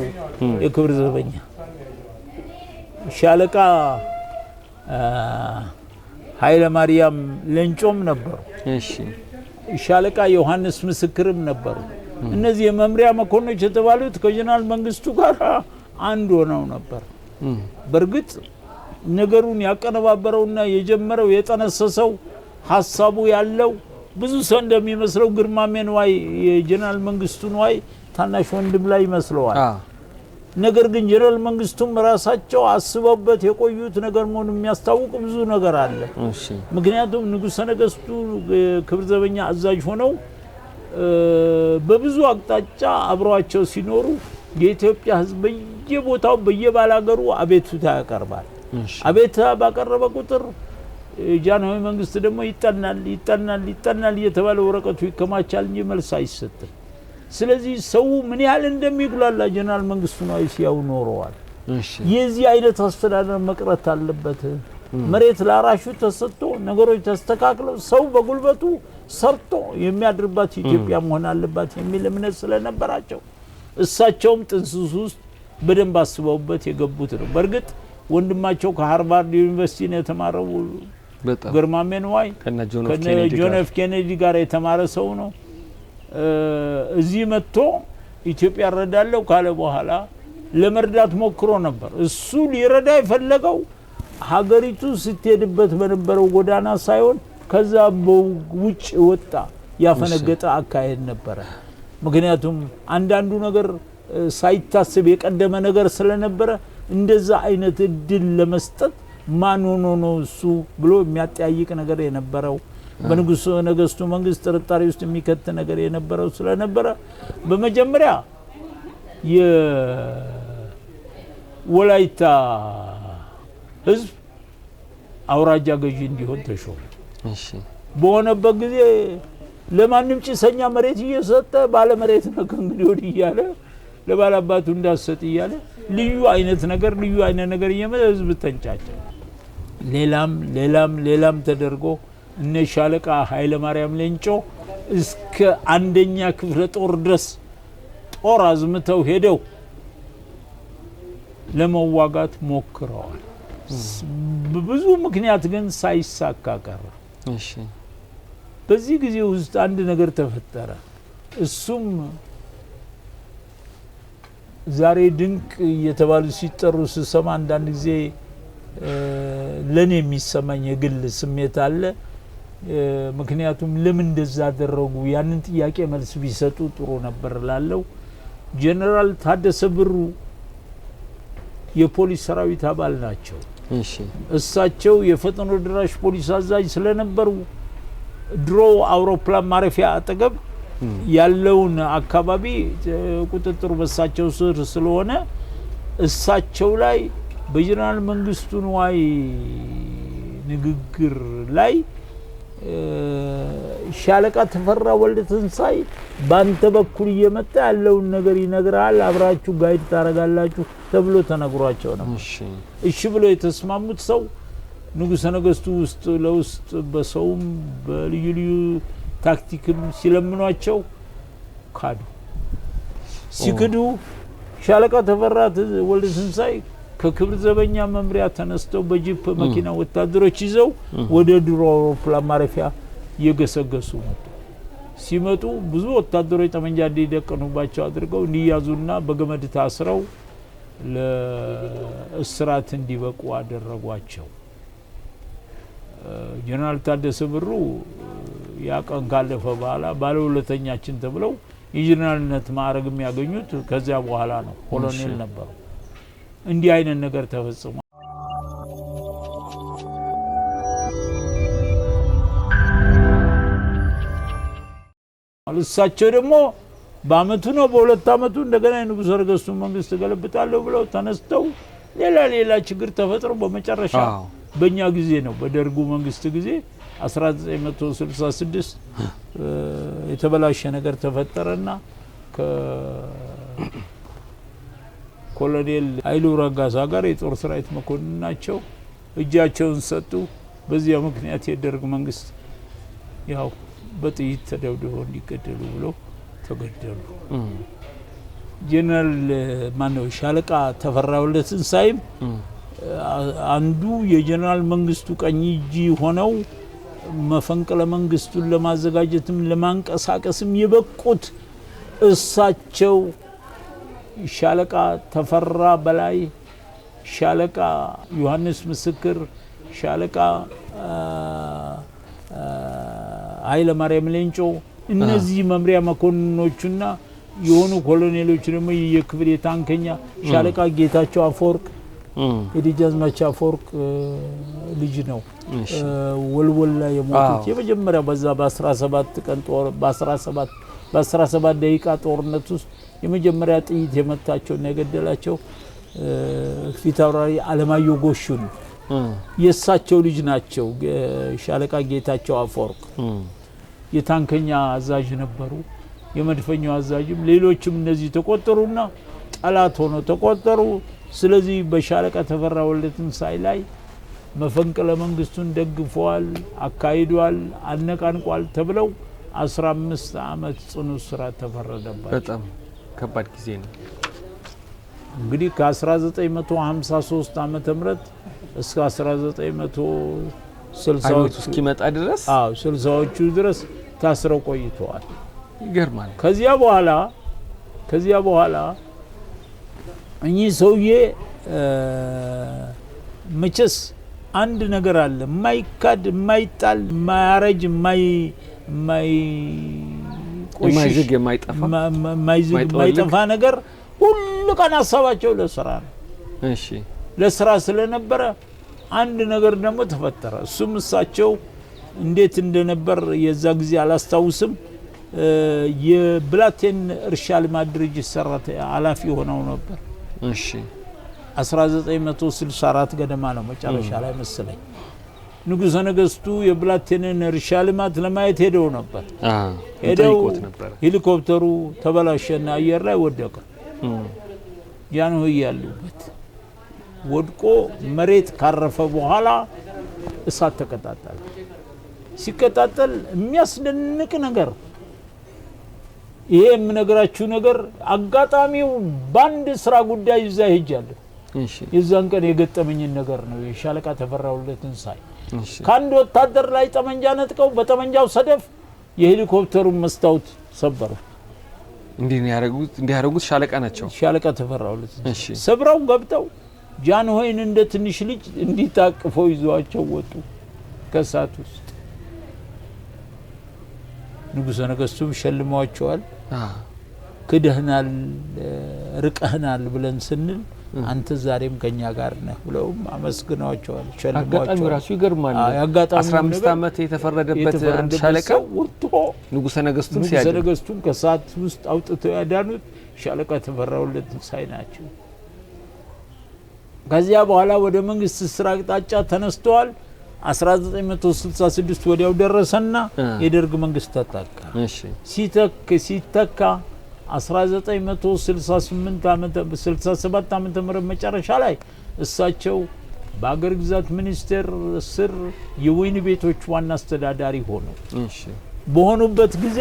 Speaker 2: የክብር ዘበኛ ሻለቃ ኃይለ ማርያም ለንጮም ነበሩ።
Speaker 1: እሺ።
Speaker 2: ሻለቃ ዮሐንስ ምስክርም ነበሩ። እነዚህ የመምሪያ መኮንኖች የተባሉት ከጀነራል መንግስቱ ጋር አንድ ሆነው ነበር። በእርግጥ ነገሩን ያቀነባበረውና የጀመረው የጠነሰሰው ሀሳቡ ያለው ብዙ ሰው እንደሚመስለው ግርማሜ ነዋይ የጀነራል መንግስቱ ነዋይ ታናሽ ወንድም ላይ ይመስለዋል። ነገር ግን ጀነራል መንግስቱም ራሳቸው አስበውበት የቆዩት ነገር መሆኑን የሚያስታውቅ ብዙ ነገር አለ። ምክንያቱም ንጉሠ ነገሥቱ ክብር ዘበኛ አዛዥ ሆነው በብዙ አቅጣጫ አብረዋቸው ሲኖሩ የኢትዮጵያ ህዝብ በየቦታው በየባላገሩ አቤቱታ ያቀርባል። አቤቱታ ባቀረበ ቁጥር ጃንሆይ መንግስት ደግሞ ይጠናል እየተባለ ወረቀቱ ይከማቻል እንጂ መልስ አይሰጥም። ስለዚህ ሰው ምን ያህል እንደሚጉላላ ጀነራል መንግስቱ ነው ሲያው ኖረዋል። የዚህ አይነት አስተዳደር መቅረት አለበት። መሬት ላራሹ ተሰጥቶ ነገሮች ተስተካክለው ሰው በጉልበቱ ሰርቶ የሚያድርባት ኢትዮጵያ መሆን አለባት የሚል እምነት ስለነበራቸው እሳቸውም ጥንስስ ውስጥ በደንብ አስበውበት የገቡት ነው። በእርግጥ ወንድማቸው ከሃርቫርድ ዩኒቨርሲቲ ነው የተማረው። ግርማሜ ነዋይ ከነ ጆን ኤፍ ኬኔዲ ጋር የተማረ ሰው ነው። እዚህ መጥቶ ኢትዮጵያ ረዳለው ካለ በኋላ ለመርዳት ሞክሮ ነበር። እሱ ሊረዳ የፈለገው ሀገሪቱ ስትሄድበት በነበረው ጎዳና ሳይሆን ከዛ ውጭ ወጣ ያፈነገጠ አካሄድ ነበረ። ምክንያቱም አንዳንዱ ነገር ሳይታሰብ የቀደመ ነገር ስለነበረ እንደዛ አይነት እድል ለመስጠት ማን ሆኖ ነው እሱ ብሎ የሚያጠያይቅ ነገር የነበረው በንጉሥ ነገስቱ መንግስት ጥርጣሬ ውስጥ የሚከት ነገር የነበረው ስለነበረ በመጀመሪያ የወላይታ ህዝብ አውራጃ ገዢ እንዲሆን ተሾመ። በሆነበት ጊዜ ለማንም ጭሰኛ መሬት እየሰጠ ባለ መሬት ነው ከእንግዲህ ወዲህ እያለ ለባላባቱ እንዳሰጥ እያለ ልዩ አይነት ነገር እየመጣ ህዝብ ተንጫጫ። ሌላም ተደርጎ እነ ሻለቃ ኃይለ ማርያም ሌንጮ እስከ አንደኛ ክፍለ ጦር ድረስ ጦር አዝምተው ሄደው ለመዋጋት ሞክረዋል። ብዙ ምክንያት ግን ሳይሳካ ቀረ። በዚህ ጊዜ ውስጥ አንድ ነገር ተፈጠረ። እሱም ዛሬ ድንቅ እየተባሉ ሲጠሩ ስሰማ አንዳንድ ጊዜ ለኔ የሚሰማኝ የግል ስሜት አለ። ምክንያቱም ለምን እንደዛ አደረጉ ያንን ጥያቄ መልስ ቢሰጡ ጥሩ ነበር ላለው ጀነራል ታደሰ ብሩ የፖሊስ ሰራዊት አባል ናቸው። እሳቸው የፈጥኖ ድራሽ ፖሊስ አዛዥ ስለነበሩ ድሮ አውሮፕላን ማረፊያ አጠገብ ያለውን አካባቢ ቁጥጥሩ በእሳቸው ስር ስለሆነ እሳቸው ላይ በጀነራል መንግስቱ ንዋይ ንግግር ላይ ሻለቃ ተፈራ ወልደ ትንሳኤ ባንተ በኩል እየመጣ ያለውን ነገር ይነግራል፣ አብራችሁ ጋይድ ታረጋላችሁ ተብሎ ተነግሯቸው ነው። እሺ ብሎ የተስማሙት ሰው ንጉሠ ነገስቱ ውስጥ ለውስጥ በሰውም በልዩ ልዩ ታክቲክም ሲለምኗቸው ካዱ። ሲክዱ ሻለቃ ተፈራ ወልደ ትንሳኤ ከክብር ዘበኛ መምሪያ ተነስተው በጂፕ መኪና ወታደሮች ይዘው ወደ ድሮ አውሮፕላን ማረፊያ እየገሰገሱ መጡ። ሲመጡ ብዙ ወታደሮች ጠመንጃ እንዲደቀኑባቸው አድርገው እንዲያዙና በገመድ ታስረው ለእስራት እንዲበቁ አደረጓቸው። ጀነራል ታደሰ ብሩ ያቀን ካለፈ በኋላ ባለውለተኛችን ተብለው የጀነራልነት ማዕረግ የሚያገኙት ከዚያ በኋላ ነው። ኮሎኔል ነበሩ። እንዲህ አይነት ነገር ተፈጽሟል። እሳቸው ደግሞ በአመቱ ነው በሁለት አመቱ እንደገና የንጉሠ ነገስቱ መንግስት ገለብጣለሁ ብለው ተነስተው ሌላ ችግር ተፈጥሮ በመጨረሻ በእኛ ጊዜ ነው በደርጉ መንግስት ጊዜ 1966 የተበላሸ ነገር ተፈጠረና ኮሎኔል ኃይሉ ረጋሳ ጋር የጦር ሰራዊት መኮንን ናቸው እጃቸውን ሰጡ። በዚያ ምክንያት የደርግ መንግስት ያው በጥይት ተደብድበው እንዲገደሉ ብሎ ተገደሉ። ጀነራል ማነው ሻለቃ ተፈራ ወልደ ትንሳኤም አንዱ የጀነራል መንግስቱ ቀኝ እጅ ሆነው መፈንቅለ መንግስቱን ለማዘጋጀትም ለማንቀሳቀስም የበቁት እሳቸው ሻለቃ ተፈራ በላይ፣ ሻለቃ ዮሐንስ ምስክር፣ ሻለቃ ኃይለ ማርያም ሌንጮ እነዚህ መምሪያ መኮንኖችና የሆኑ ኮሎኔሎች ደግሞ የክብር የታንከኛ ሻለቃ ጌታቸው አፈወርቅ የደጃዝማች አፈወርቅ ልጅ ነው። ወልወል ላይ የሞቱት የመጀመሪያ በዛ በ17 ቀን ጦር በ17 ደቂቃ ጦርነት ውስጥ የመጀመሪያ ጥይት የመታቸውና የገደላቸው ፊታውራሪ አለማየሁ ጎሹን የሳቸው ልጅ ናቸው። ሻለቃ ጌታቸው አፈወርቅ የታንከኛ አዛዥ ነበሩ። የመድፈኛው አዛዥም ሌሎችም እነዚህ ተቆጠሩና ጠላት ሆነው ተቆጠሩ። ስለዚህ በሻለቃ ተፈራ ወልደትንሳኤ ላይ መፈንቅለ መንግስቱን ደግፈዋል፣ አካሂዷል፣ አነቃንቋል ተብለው 15 ዓመት ጽኑ እስራት ተፈረደባቸው።
Speaker 1: በጣም ከባድ ጊዜ ነው።
Speaker 2: እንግዲህ ከ1953 ዓመተ ምህረት እስከ 1960
Speaker 1: እስኪመጣ ድረስ
Speaker 2: 60ዎቹ ድረስ ታስረው ቆይተዋል።
Speaker 1: ይገርማል።
Speaker 2: ከዚያ በኋላ እኚህ ሰውዬ መቼስ አንድ ነገር አለ፣ የማይካድ የማይጣል የማያረጅ
Speaker 1: የማይዝግ
Speaker 2: የማይጠፋ ነገር ሁሉ ቀን ሀሳባቸው ለስራ ነው።
Speaker 1: እሺ
Speaker 2: ለስራ ስለነበረ አንድ ነገር ደግሞ ተፈጠረ። እሱም እሳቸው እንዴት እንደነበር የዛ ጊዜ አላስታውስም። የብላቴን እርሻ ልማት ድርጅት ሰራተኛ ኃላፊ ሆነው ነበር።
Speaker 1: እሺ
Speaker 2: 1964 ገደማ ነው መጨረሻ ላይ መሰለኝ። ንጉሠ ነገስቱ የብላቴንን እርሻ ልማት ለማየት ሄደው ነበር። ሄደው ሄሊኮፕተሩ ተበላሸና አየር ላይ ወደቀ። ጃንሆይ ያሉበት ወድቆ መሬት ካረፈ በኋላ እሳት ተቀጣጠለ። ሲቀጣጠል የሚያስደንቅ ነገር፣ ይሄ የምነግራችሁ ነገር አጋጣሚው ባንድ ስራ ጉዳይ እዛ ሄጃለሁ። የዛን ቀን የገጠመኝን ነገር ነው። የሻለቃ ተፈራ ወልደትንሳኤ ከአንድ ወታደር ላይ ጠመንጃ ነጥቀው በጠመንጃው ሰደፍ የሄሊኮፕተሩን መስታወት ሰበሩ።
Speaker 1: እንዲህ ያደረጉት ሻለቃ ናቸው።
Speaker 2: ሻለቃ ተፈራ ወልደትንሳኤ ሰብረው ገብተው ጃንሆይን እንደ ትንሽ ልጅ እንዲታቅፈው ይዘዋቸው ወጡ ከእሳት ውስጥ። ንጉሠ ነገስቱም ሸልመዋቸዋል። ክደህናል፣ ርቀህናል ብለን ስንል አንተ ዛሬም ከኛ ጋር ነህ ብለውም አመስግነዋቸዋል፣ ሸልመዋቸዋል።
Speaker 1: አጋጣሚ ራሱ ይገርማል። 15 ዓመት የተፈረደበት አንድ ሻለቃ ንጉሠ ነገስቱን
Speaker 2: ከእሳት ውስጥ አውጥተው ያዳኑት ሻለቃ ተፈራ ወልደትንሳኤ ናቸው። ከዚያ በኋላ ወደ መንግስት ስራ አቅጣጫ ተነስተዋል። 1966 ወዲያው ደረሰና የደርግ መንግስት ተተካ። ሲተካ 1967 ዓመተ ምህረት መጨረሻ ላይ እሳቸው በአገር ግዛት ሚኒስቴር ስር የወይን ቤቶች ዋና አስተዳዳሪ ሆኑ። በሆኑበት ጊዜ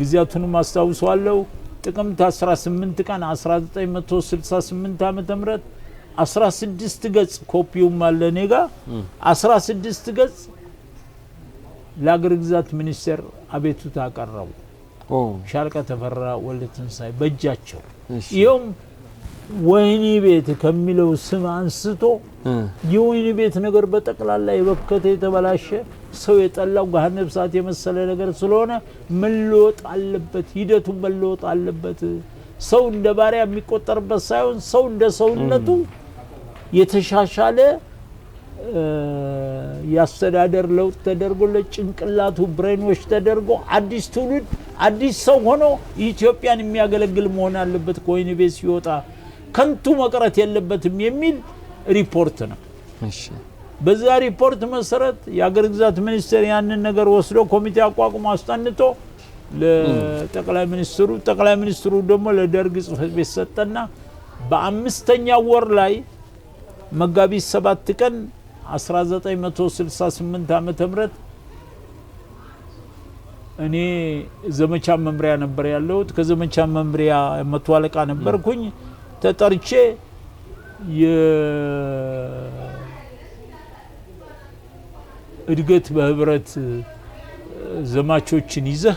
Speaker 2: ጊዜያቱንም አስታውሰዋለሁ። ጥቅምት 18 ቀን 1968 ዓመተ ምህረት 16 ገጽ ኮፒውም አለ እኔ ጋ 16 ገጽ ለአገር ግዛት ሚኒስቴር አቤቱታ አቀረቡ። ሻለቃ ተፈራ ወልደትንሳኤ በእጃቸው ይኸውም ወይኒ ቤት ከሚለው ስም አንስቶ የወይኒ ቤት ነገር በጠቅላላ የበከተ የተበላሸ ሰው የጠላው ገሃነመ እሳት የመሰለ ነገር ስለሆነ መለወጥ አለበት፣ ሂደቱ መለወጥ አለበት። ሰው እንደ ባሪያ የሚቆጠርበት ሳይሆን ሰው እንደ ሰውነቱ የተሻሻለ ያስተዳደር ለውጥ ተደርጎለት ጭንቅላቱ ብሬኖች ተደርጎ አዲስ ትውልድ አዲስ ሰው ሆኖ ኢትዮጵያን የሚያገለግል መሆን አለበት። ከወይኒ ቤት ሲወጣ ከንቱ መቅረት የለበትም የሚል ሪፖርት ነው። በዛ ሪፖርት መሰረት የአገር ግዛት ሚኒስቴር ያንን ነገር ወስዶ ኮሚቴ አቋቁሞ አስጠንቶ ለጠቅላይ ሚኒስትሩ ደግሞ ለደርግ ጽሕፈት ቤት ሰጠና በአምስተኛው ወር ላይ መጋቢት 7 ቀን 1968 ዓመተ ምህረት እኔ ዘመቻ መምሪያ ነበር ያለሁት። ከዘመቻ መምሪያ መቶ አለቃ ነበርኩኝ። ተጠርቼ የእድገት በህብረት ዘማቾችን ይዘህ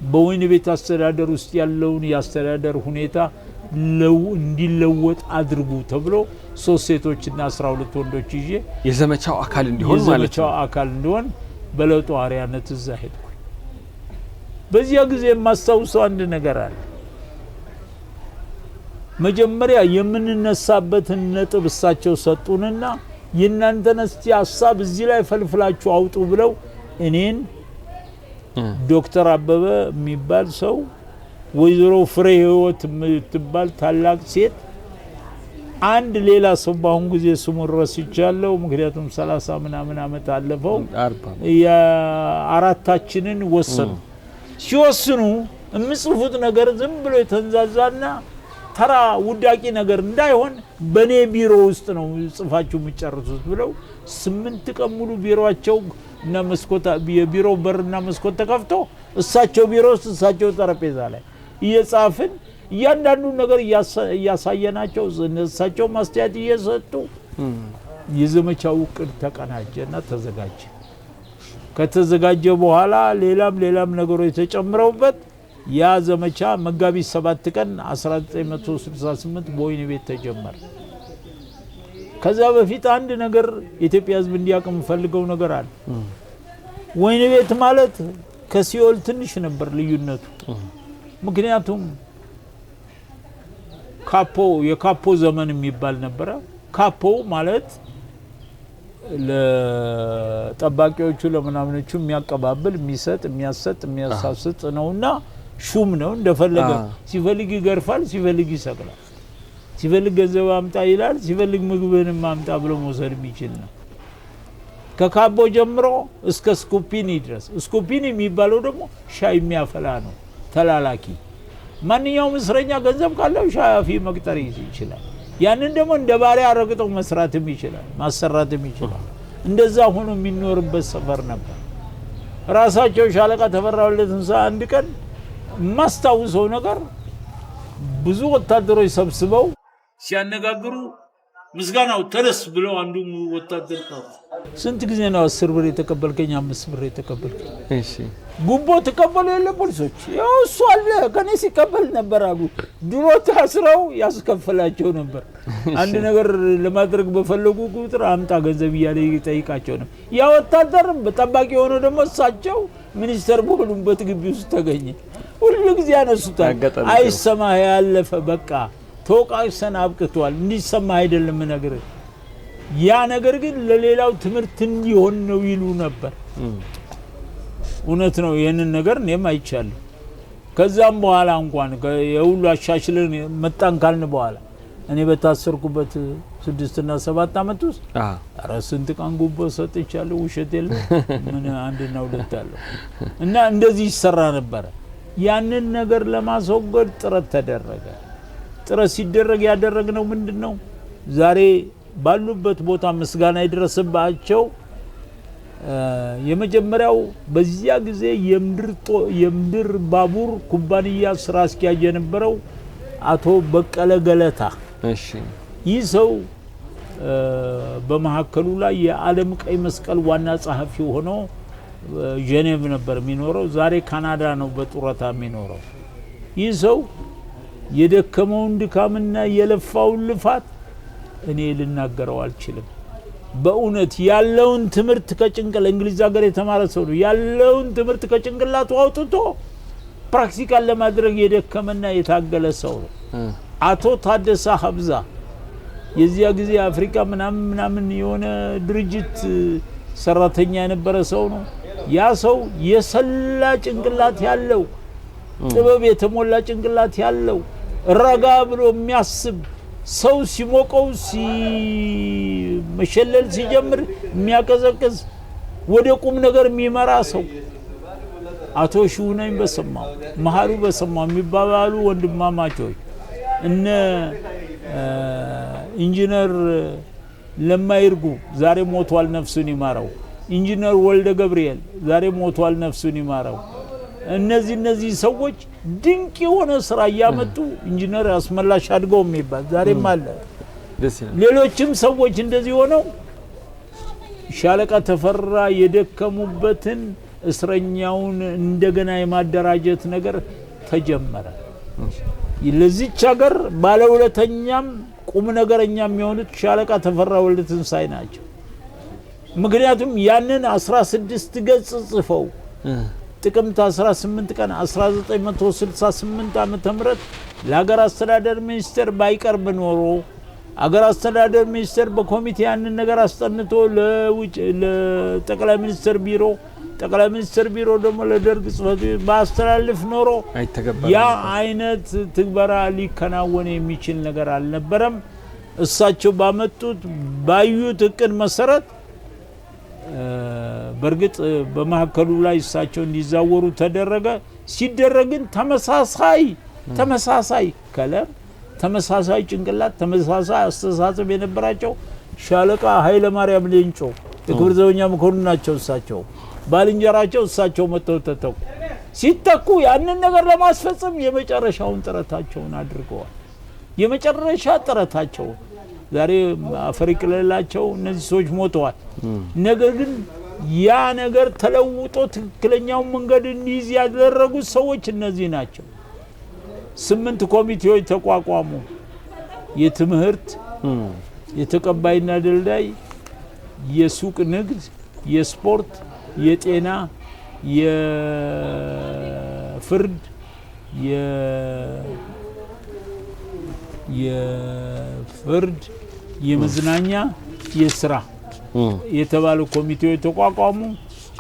Speaker 2: በወይን ቤት አስተዳደር ውስጥ ያለውን የአስተዳደር ሁኔታ እንዲለወጥ አድርጉ ተብሎ 3 ሴቶችና 12 ወንዶች ይዤ
Speaker 1: የዘመቻው አካል እንዲሆን ማለት ነው።
Speaker 2: የዘመቻው አካል እንዲሆን በለውጡ አሪያነት እዛ ሄድኩ። በዚያ ጊዜ የማስታውሰው አንድ ነገር አለ። መጀመሪያ የምንነሳበትን ነጥብ እሳቸው ሰጡንና የእናንተን እስቲ ሀሳብ እዚህ ላይ ፈልፍላችሁ አውጡ ብለው እኔን ዶክተር አበበ የሚባል ሰው ወይዘሮ ፍሬ ህይወት የምትባል ታላቅ ሴት አንድ ሌላ ሰው በአሁን ጊዜ ስሙን ረስቻለሁ ምክንያቱም 30 ምናምን አመት አለፈው የአራታችንን ወሰኑ ሲወስኑ የምጽፉት ነገር ዝም ብሎ የተንዛዛና ተራ ውዳቂ ነገር እንዳይሆን በኔ ቢሮ ውስጥ ነው ጽፋችሁ የምጨርሱት ብለው 8 ቀን ሙሉ ቢሮአቸው እና መስኮት የቢሮ በርና መስኮት ተከፍቶ እሳቸው ቢሮ ውስጥ እሳቸው ጠረጴዛ ላይ እየጻፍን እያንዳንዱ ነገር እያሳየናቸው እነሳቸው ማስተያየት እየሰጡ የዘመቻው እቅድ ተቀናጀና ተዘጋጀ። ከተዘጋጀ በኋላ ሌላም ነገሮች ተጨምረውበት ያ ዘመቻ መጋቢት 7 ቀን 1968 በወይን ቤት ተጀመረ። ከዛ በፊት አንድ ነገር ኢትዮጵያ ሕዝብ እንዲያውቅ ፈልገው ነገር አለ። ወይን ቤት ማለት ከሲኦል ትንሽ ነበር ልዩነቱ። ምክንያቱም የካፖ ዘመን የሚባል ነበር። ካፖ ማለት ለጠባቂዎቹ ለምናምኖቹ የሚያቀባብል የሚሰጥ የሚያሰጥ የሚያሳስጥ ነውና ሹም ነው። እንደፈለገ ሲፈልግ ይገርፋል፣ ሲፈልግ ይሰቅላል፣ ሲፈልግ ገንዘብ አምጣ ይላል፣ ሲፈልግ ምግብህንም አምጣ ብሎ መውሰድ የሚችል ነው። ከካቦ ጀምሮ እስከ ስኩፒኒ ድረስ። ስኩፒኒ የሚባለው ደግሞ ሻይ የሚያፈላ ነው፣ ተላላኪ። ማንኛውም እስረኛ ገንዘብ ካለው ሻይ አፊ መቅጠር ይችላል። ያንን ደግሞ እንደ ባሪያ አረግጠው መስራትም ይችላል፣ ማሰራትም ይችላል። እንደዛ ሆኖ የሚኖርበት ሰፈር ነበር። ራሳቸው ሻለቃ ተፈራ ወልደትንሳ አንድ ቀን ማስታውሰው ነገር ብዙ ወታደሮች ሰብስበው ሲያነጋግሩ ምስጋናው ተነስ ብለው አንዱ ወታደር ነው ስንት ጊዜ ነው 10 ብር የተቀበልከኝ 5 ብር የተቀበልከኝ?
Speaker 1: እሺ
Speaker 2: ጉቦ ተቀበሉ የለ ፖሊሶች ያው እሱ አለ ከኔ ሲቀበል ነበር አሉ። ድሮ ታስረው ያስከፈላቸው ነበር። አንድ ነገር ለማድረግ በፈለጉ ቁጥር አምጣ ገንዘብ እያለ ይጠይቃቸው ነው። ያ ወታደር በጠባቂ ሆኖ ደግሞ እሳቸው ሚኒስተር በሆኑበት ግቢ ውስጥ ተገኘ። ሁሉ ጊዜ ያነሱታል። አይሰማህ ያለፈ በቃ ተወቃቅሰን አብቅቷል እንዲሰማ አይደለም ነገር ያ ነገር ግን ለሌላው ትምህርት እንዲሆን ነው ይሉ ነበር። እውነት ነው። ይሄንን ነገር እኔም አይቻለሁ። ከዛም በኋላ እንኳን የሁሉ አሻሽለን መጣን ካልን በኋላ እኔ በታሰርኩበት 6 እና 7 አመት ውስጥ ኧረ ስንት ቀን ጉቦ ሰጥቻለሁ። ውሸት የለም ምን አንድና ሁለት አለው እና እንደዚህ ይሰራ ነበር። ያንን ነገር ለማስወገድ ጥረት ተደረገ። ጥረት ሲደረግ ያደረግነው ምንድነው? ዛሬ ባሉበት ቦታ ምስጋና ይድረስባቸው። የመጀመሪያው በዚያ ጊዜ የምድር ባቡር ኩባንያ ስራ አስኪያጅ የነበረው አቶ በቀለ ገለታ።
Speaker 1: እሺ
Speaker 2: ይህ ሰው በመሐከሉ ላይ የዓለም ቀይ መስቀል ዋና ጸሐፊ ሆኖ ጄኔቭ ነበር የሚኖረው። ዛሬ ካናዳ ነው በጡረታ የሚኖረው። ይህ ሰው የደከመውን ድካምና የለፋውን ልፋት እኔ ልናገረው አልችልም። በእውነት ያለውን ትምህርት ከጭንቅላት እንግሊዝ ሀገር የተማረ ሰው ነው። ያለውን ትምህርት ከጭንቅላቱ አውጥቶ ፕራክቲካል ለማድረግ የደከመና የታገለ ሰው ነው። አቶ ታደሳ ሀብዛ የዚያ ጊዜ አፍሪካ ምናምን የሆነ ድርጅት ሰራተኛ የነበረ ሰው ነው። ያ ሰው የሰላ ጭንቅላት ያለው ጥበብ የተሞላ ጭንቅላት ያለው ረጋ ብሎ የሚያስብ ሰው ሲሞቀው ሲመሸለል ሲጀምር የሚያቀዘቅዝ ወደ ቁም ነገር የሚመራ ሰው አቶ ሹነኝ በሰማው መሃሉ በሰማው የሚባባሉ ወንድማማቾች እነ ኢንጂነር ለማይርጉ ዛሬ ሞቷል ነፍሱን ይማረው። ኢንጂነር ወልደ ገብርኤል ዛሬ ሞቷል ነፍሱን ይማረው። እነዚህ ሰዎች ድንቅ የሆነ ስራ ያመጡ ኢንጂነር አስመላሽ አድገው የሚባል ዛሬም አለ። ሌሎችም ሰዎች እንደዚህ ሆነው ሻለቃ ተፈራ የደከሙበትን እስረኛውን እንደገና የማደራጀት ነገር ተጀመረ። ለዚህች ሀገር ባለውለተኛም ቁም ነገረኛ የሚሆኑት ሻለቃ ተፈራ ወልደትንሳኤ ናቸው። ምክንያቱም ያንን 16 ገጽ ጽፈው ጥቅምት 18 ቀን 1968 ዓመተ ምህረት ለሀገር አስተዳደር ሚኒስቴር ባይቀርብ ኖሮ አገር አስተዳደር ሚኒስቴር በኮሚቴ ያንን ነገር አስጠንቶ ለጠቅላይ ሚኒስትር ቢሮ ጠቅላይ ሚኒስትር ቢሮ ደግሞ ለደርግ ጽሕፈት ቤት ባስተላልፍ ኖሮ ያ አይነት ትግበራ ሊከናወን የሚችል ነገር አልነበረም። እሳቸው ባመጡት ባዩት እቅድ መሰረት በርግጥ በማከሉ ላይ እሳቸው እንዲዛወሩ ተደረገ። ሲደረግን ተመሳሳይ ከለም ተመሳሳይ ጭንቅላት ተመሳሳይ አስተሳሰብ የነበራቸው ሻለቃ ኃይለ ማርያም ሌንጮ የክብር ዘበኛ መኮንን ናቸው። እሳቸው ባልንጀራቸው እሳቸው መተው ሲተኩ ያንን ነገር ለማስፈጸም የመጨረሻውን ጥረታቸውን አድርገዋል። የመጨረሻ ጥረታቸው ዛሬ አፈር ይቅለላቸው እነዚህ ሰዎች ሞተዋል። ነገር ግን ያ ነገር ተለውጦ ትክክለኛውን መንገድ እንዲይዝ ያደረጉት ሰዎች እነዚህ ናቸው። 8 ኮሚቴዎች ተቋቋሙ። የትምህርት፣ የተቀባይና ድልዳይ፣ የሱቅ ንግድ፣ የስፖርት፣ የጤና፣ የፍርድ፣ የመዝናኛ፣ የስራ የተባሉ ኮሚቴዎች ተቋቋሙ።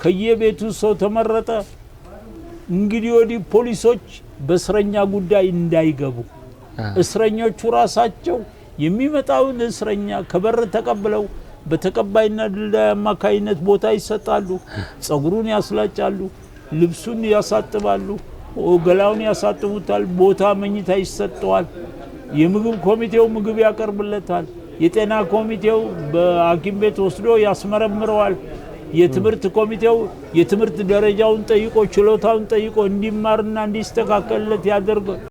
Speaker 2: ከየቤቱ ሰው ተመረጠ። እንግዲህ ወዲህ ፖሊሶች በእስረኛ ጉዳይ እንዳይገቡ እስረኞቹ ራሳቸው የሚመጣውን እስረኛ ከበር ተቀብለው በተቀባይና ድልዳይ አማካይነት ቦታ ይሰጣሉ። ጸጉሩን ያስላጫሉ፣ ልብሱን ያሳጥባሉ፣ ገላውን ያሳጥቡታል፣ ቦታ መኝታ ይሰጠዋል። የምግብ ኮሚቴው ምግብ ያቀርብለታል። የጤና ኮሚቴው በሐኪም ቤት ወስዶ ያስመረምረዋል። የትምህርት ኮሚቴው የትምህርት ደረጃውን ጠይቆ ችሎታውን ጠይቆ እንዲማርና እንዲስተካከልለት ያደርጋል።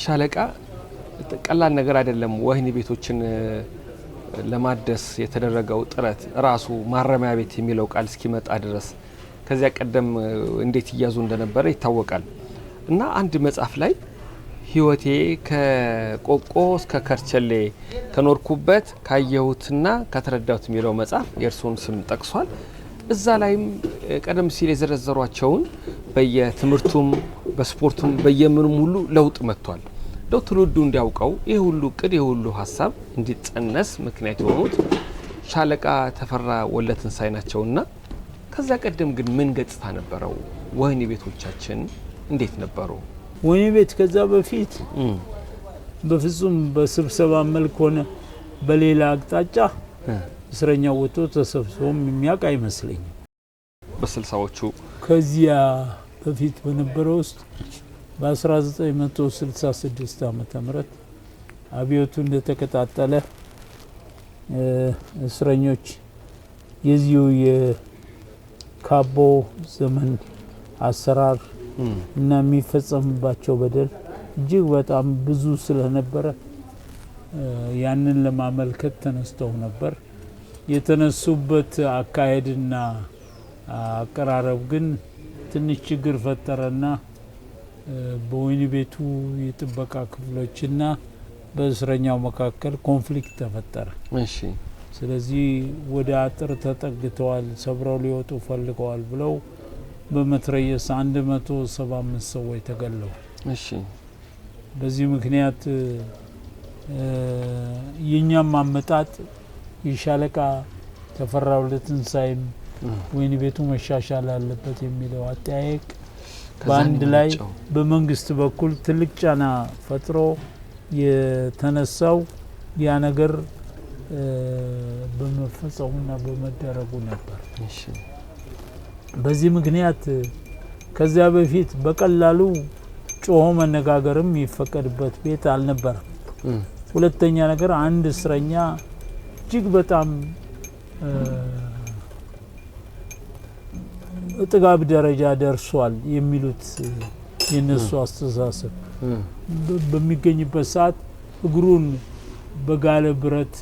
Speaker 1: ሻለቃ ቀላል ነገር አይደለም። ወህኒ ቤቶችን ለማደስ የተደረገው ጥረት ራሱ ማረሚያ ቤት የሚለው ቃል እስኪመጣ ድረስ ከዚያ ቀደም እንዴት ይያዙ እንደነበረ ይታወቃል። እና አንድ መጽሐፍ ላይ ህይወቴ ከቆቆ እስከ ከርቸሌ ከኖርኩበት ካየሁትና ከተረዳሁት የሚለው መጽሐፍ የእርሱን ስም ጠቅሷል። እዛ ላይም ቀደም ሲል የዘረዘሯቸውን በየትምህርቱም በስፖርቱም በየምኑም ሁሉ ለውጥ መጥቷል። እንደው ትውልዱ እንዲያውቀው ይህ ሁሉ እቅድ ይህ ሁሉ ሀሳብ እንዲጸነስ ምክንያት የሆኑት ሻለቃ ተፈራ ወልደትንሳኤ ናቸውና ከዛ ቀደም ግን ምን ገጽታ ነበረው? ወህኒ ቤቶቻችን እንዴት ነበሩ?
Speaker 2: ወህኒ ቤት ከዛ በፊት በፍጹም በስብሰባ መልክ ሆነ በሌላ አቅጣጫ እስረኛው ወጥቶ ተሰብስቦም የሚያውቅ አይመስለኝም።
Speaker 1: በ60ዎቹ
Speaker 2: ከዚያ በፊት በነበረው ውስጥ በ1966 ዓመተ ምህረት አብዮቱ እንደተቀጣጠለ እስረኞች የዚሁ የካቦ ዘመን አሰራር እና የሚፈጸምባቸው በደል እጅግ በጣም ብዙ ስለነበረ ያንን ለማመልከት ተነስተው ነበር። የተነሱበት አካሄድና አቀራረብ ግን ትንሽ ችግር ፈጠረና በወህኒ ቤቱ የጥበቃ ክፍሎችና በእስረኛው መካከል ኮንፍሊክት ተፈጠረ።
Speaker 1: እሺ።
Speaker 2: ስለዚህ ወደ አጥር ተጠግተዋል፣ ሰብረው ሊወጡ ፈልገዋል ብለው በመትረየስ 175 ሰዎች ተገለዋል።
Speaker 1: እሺ።
Speaker 2: በዚህ ምክንያት የኛም አመጣጥ የሻለቃ ተፈራ ወልደትንሳኤም ወህኒ ቤቱ መሻሻል አለበት የሚለው አጠያየቅ በአንድ ላይ በመንግስት በኩል ትልቅ ጫና ፈጥሮ የተነሳው ያ ነገር በመፈጸሙና በመደረጉ ነበር።
Speaker 1: እሺ።
Speaker 2: በዚህ ምክንያት ከዚያ በፊት በቀላሉ ጮሆ መነጋገርም ይፈቀድበት ቤት አልነበረም። ሁለተኛ ነገር አንድ እስረኛ እጅግ በጣም እጥጋብ ደረጃ ደርሷል የሚሉት የነሱ አስተሳሰብ በሚገኝበት ሰዓት እግሩን በጋለ ብረት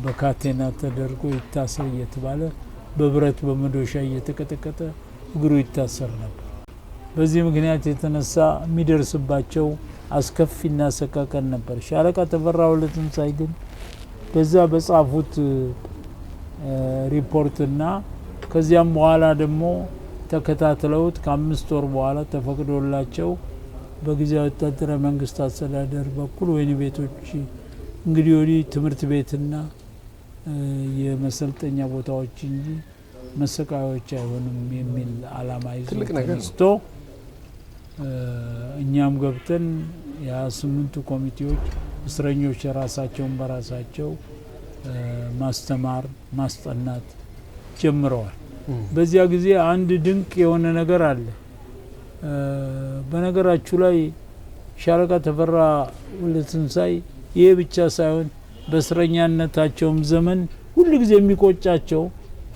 Speaker 2: በካቴና ተደርጎ ይታሰር እየተባለ በብረት በመዶሻ እየተቀጠቀጠ እግሩ ይታሰር ነበር። በዚህ ምክንያት የተነሳ የሚደርስባቸው አስከፊና ሰቀቀን ነበር። ሻለቃ ተፈራ ወልደትንሳኤ ግን በዛ በጻፉት ሪፖርትና ከዚያም በኋላ ደግሞ ተከታትለውት ከ5 ወር በኋላ ተፈቅዶላቸው በጊዜያዊ ወታደራዊ መንግስት አስተዳደር በኩል ወይን ቤቶች እንግዲህ ወዲህ ትምህርት ቤትና የመሰልጠኛ ቦታዎች እንጂ መሰቃያዎች አይሆንም የሚል አላማ ይዞ ተነስቶ እኛም ገብተን ያ8ቱ ኮሚቴዎች እስረኞች ራሳቸውን በራሳቸው ማስተማር ማስጠናት ጀምረዋል። በዚያ ጊዜ አንድ ድንቅ የሆነ ነገር አለ። በነገራችሁ ላይ ሻለቃ ተፈራ ወልደትንሳኤ ይሄ ብቻ ሳይሆን በእስረኛነታቸውም ዘመን ሁሉ ጊዜ የሚቆጫቸው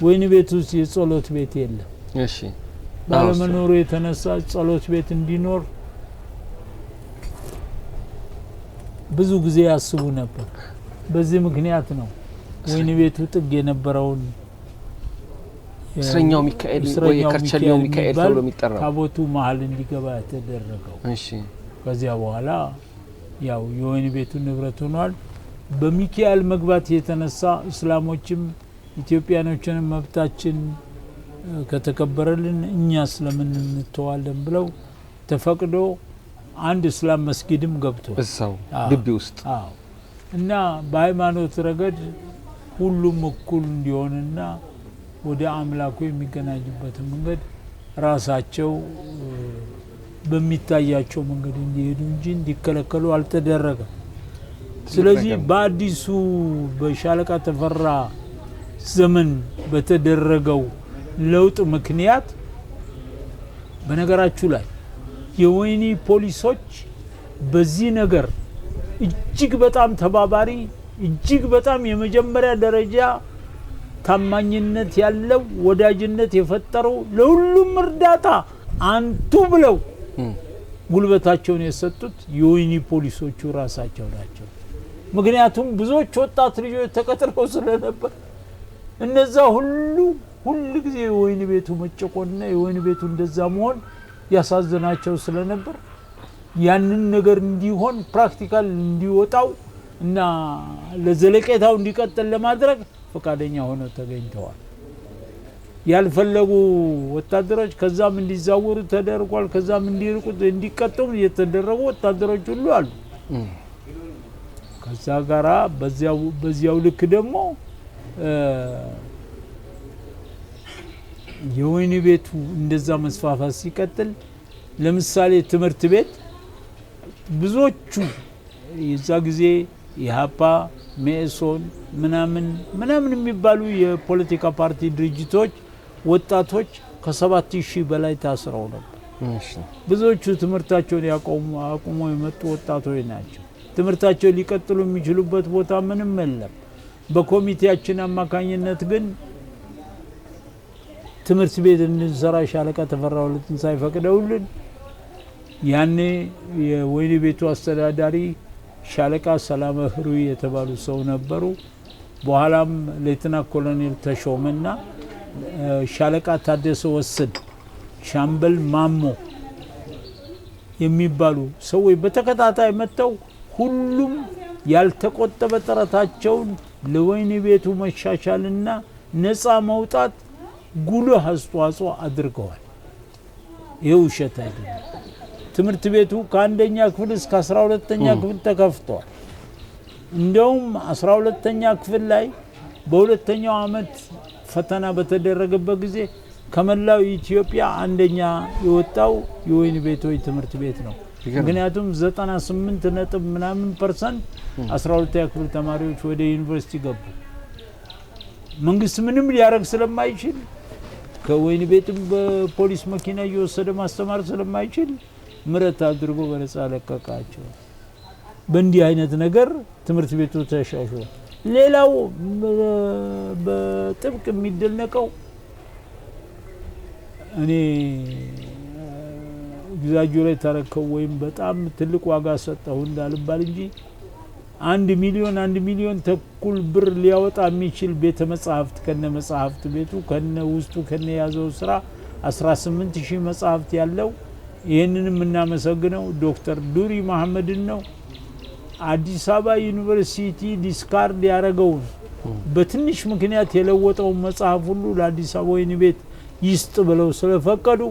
Speaker 2: ወይን ቤት ውስጥ የጸሎት ቤት የለም።
Speaker 1: እሺ
Speaker 2: ባለመኖሩ የተነሳ ጸሎት ቤት እንዲኖር ብዙ ጊዜ ያስቡ ነበር። በዚህ ምክንያት ነው ወይን ቤቱ ጥግ የነበረውን
Speaker 1: እስረኛው ሚካኤል ወይ የከርቸሌው ሚካኤል ተብሎ የሚጠራው
Speaker 2: ታቦቱ መሀል እንዲገባ የተደረገው።
Speaker 1: እሺ
Speaker 2: ከዚያ በኋላ ያው የወይን ቤቱ ንብረት ሆኗል። በሚካኤል መግባት የተነሳ እስላሞችም ኢትዮጵያኖችንም መብታችን ከተከበረልን እኛ ስለምን እንተዋለን ብለው ተፈቅዶ አንድ እስላም መስጊድም ገብቶ
Speaker 1: እዛው ግቢ ውስጥ
Speaker 2: እና በሃይማኖት ረገድ ሁሉም እኩል እንዲሆንና ወደ አምላኩ የሚገናኙበት መንገድ ራሳቸው በሚታያቸው መንገድ እንዲሄዱ እንጂ እንዲከለከሉ አልተደረገም። ስለዚህ በአዲሱ በሻለቃ ተፈራ ዘመን በተደረገው ለውጥ ምክንያት በነገራችሁ ላይ የወይኒ ፖሊሶች በዚህ ነገር እጅግ በጣም ተባባሪ እጅግ በጣም የመጀመሪያ ደረጃ ታማኝነት ያለው ወዳጅነት የፈጠሩ ለሁሉም እርዳታ አንቱ ብለው ጉልበታቸውን የሰጡት የወይኒ ፖሊሶቹ ራሳቸው ናቸው። ምክንያቱም ብዙዎች ወጣት ልጆች ተቀጥረው ስለነበር እነዛ ሁሉ ጊዜ የወይን ቤቱ መጨቆንና የወይን ቤቱ እንደዛ መሆን ያሳዝናቸው ስለነበር ያንን ነገር እንዲሆን ፕራክቲካል እንዲወጣው እና ለዘለቄታው እንዲቀጥል ለማድረግ ፈቃደኛ ሆነው ተገኝተዋል። ያልፈለጉ ወታደሮች ከዛም እንዲዛወሩ ተደርጓል። ከዛም እንዲርቁ እንዲቀጡም የተደረጉ ወታደሮች ሁሉ አሉ። ከዛ ጋራ በዚያው ልክ ደግሞ የወይን ቤቱ እንደዛ መስፋፋት ሲቀጥል ለምሳሌ ትምህርት ቤት ብዙዎቹ የዛ ጊዜ ኢህአፓ ሜሶን ምናምን የሚባሉ የፖለቲካ ፓርቲ ድርጅቶች ወጣቶች ከ7000 በላይ ታስረው ነበር። ብዙዎቹ ትምህርታቸውን አቁመው የመጡ ወጣቶች ናቸው። ትምህርታቸው ሊቀጥሉ የሚችሉበት ቦታ ምንም የለም። በኮሚቴያችን አማካኝነት ግን ትምህርት ቤት እንድንሰራ ሻለቃ ተፈራ ወልደትንሳኤ ፈቅደውልን ያኔ የወይን ቤቱ አስተዳዳሪ ሻለቃ ሰላመ ህሩይ የተባሉ ሰው ነበሩ። በኋላም ሌተና ኮሎኔል ተሾመና ሻለቃ ታደሰ ወስን፣ ሻምበል ማሞ የሚባሉ ሰዎች በተከታታይ መጥተው ሁሉም ያልተቆጠበ ጥረታቸውን ለወይን ቤቱ መሻሻልና ነፃ መውጣት ጉልህ አስተዋጽኦ አድርገዋል። ይህ ውሸት አይደለም። ትምህርት ቤቱ ከአንደኛ ክፍል እስከ 12ኛ ክፍል ተከፍቷል። እንደውም 12ኛ ክፍል ላይ በሁለተኛው አመት ፈተና በተደረገበት ጊዜ ከመላው ኢትዮጵያ አንደኛ የወጣው የወይን ቤቶች ትምህርት ቤት ነው። ምክንያቱም 98% 12ኛ ክፍል ተማሪዎች ወደ ዩኒቨርሲቲ ገቡ። መንግስት ምንም ሊያረግ ስለማይችል ከወይን ቤትም በፖሊስ መኪና እየወሰደ ማስተማር ስለማይችል ምረት አድርጎ በነፃ ለቀቃቸው። በእንዲህ አይነት ነገር ትምህርት ቤቱ ተሻሽሏል። ሌላው በጥብቅ የሚደነቀው እኔ ግዛጁ ላይ ተረከው ወይም በጣም ትልቅ ዋጋ ሰጠሁ እንዳልባል እንጂ 1 ሚሊዮን ተኩል ብር ሊያወጣ የሚችል ቤተ መጻሕፍት ከነ መጻሕፍት ቤቱ ከነ ውስጡ ከነ ያዘው ስራ 18000 መጻሕፍት ያለው ይህንንም እናመሰግነው ዶክተር ዱሪ መሐመድን ነው። አዲስ አበባ ዩኒቨርሲቲ ዲስካርድ ያደረገውን በትንሽ ምክንያት የለወጠውን መጽሐፍ ሁሉ ለአዲስ አበባ ወይን ቤት ይስጥ ብለው ስለፈቀዱ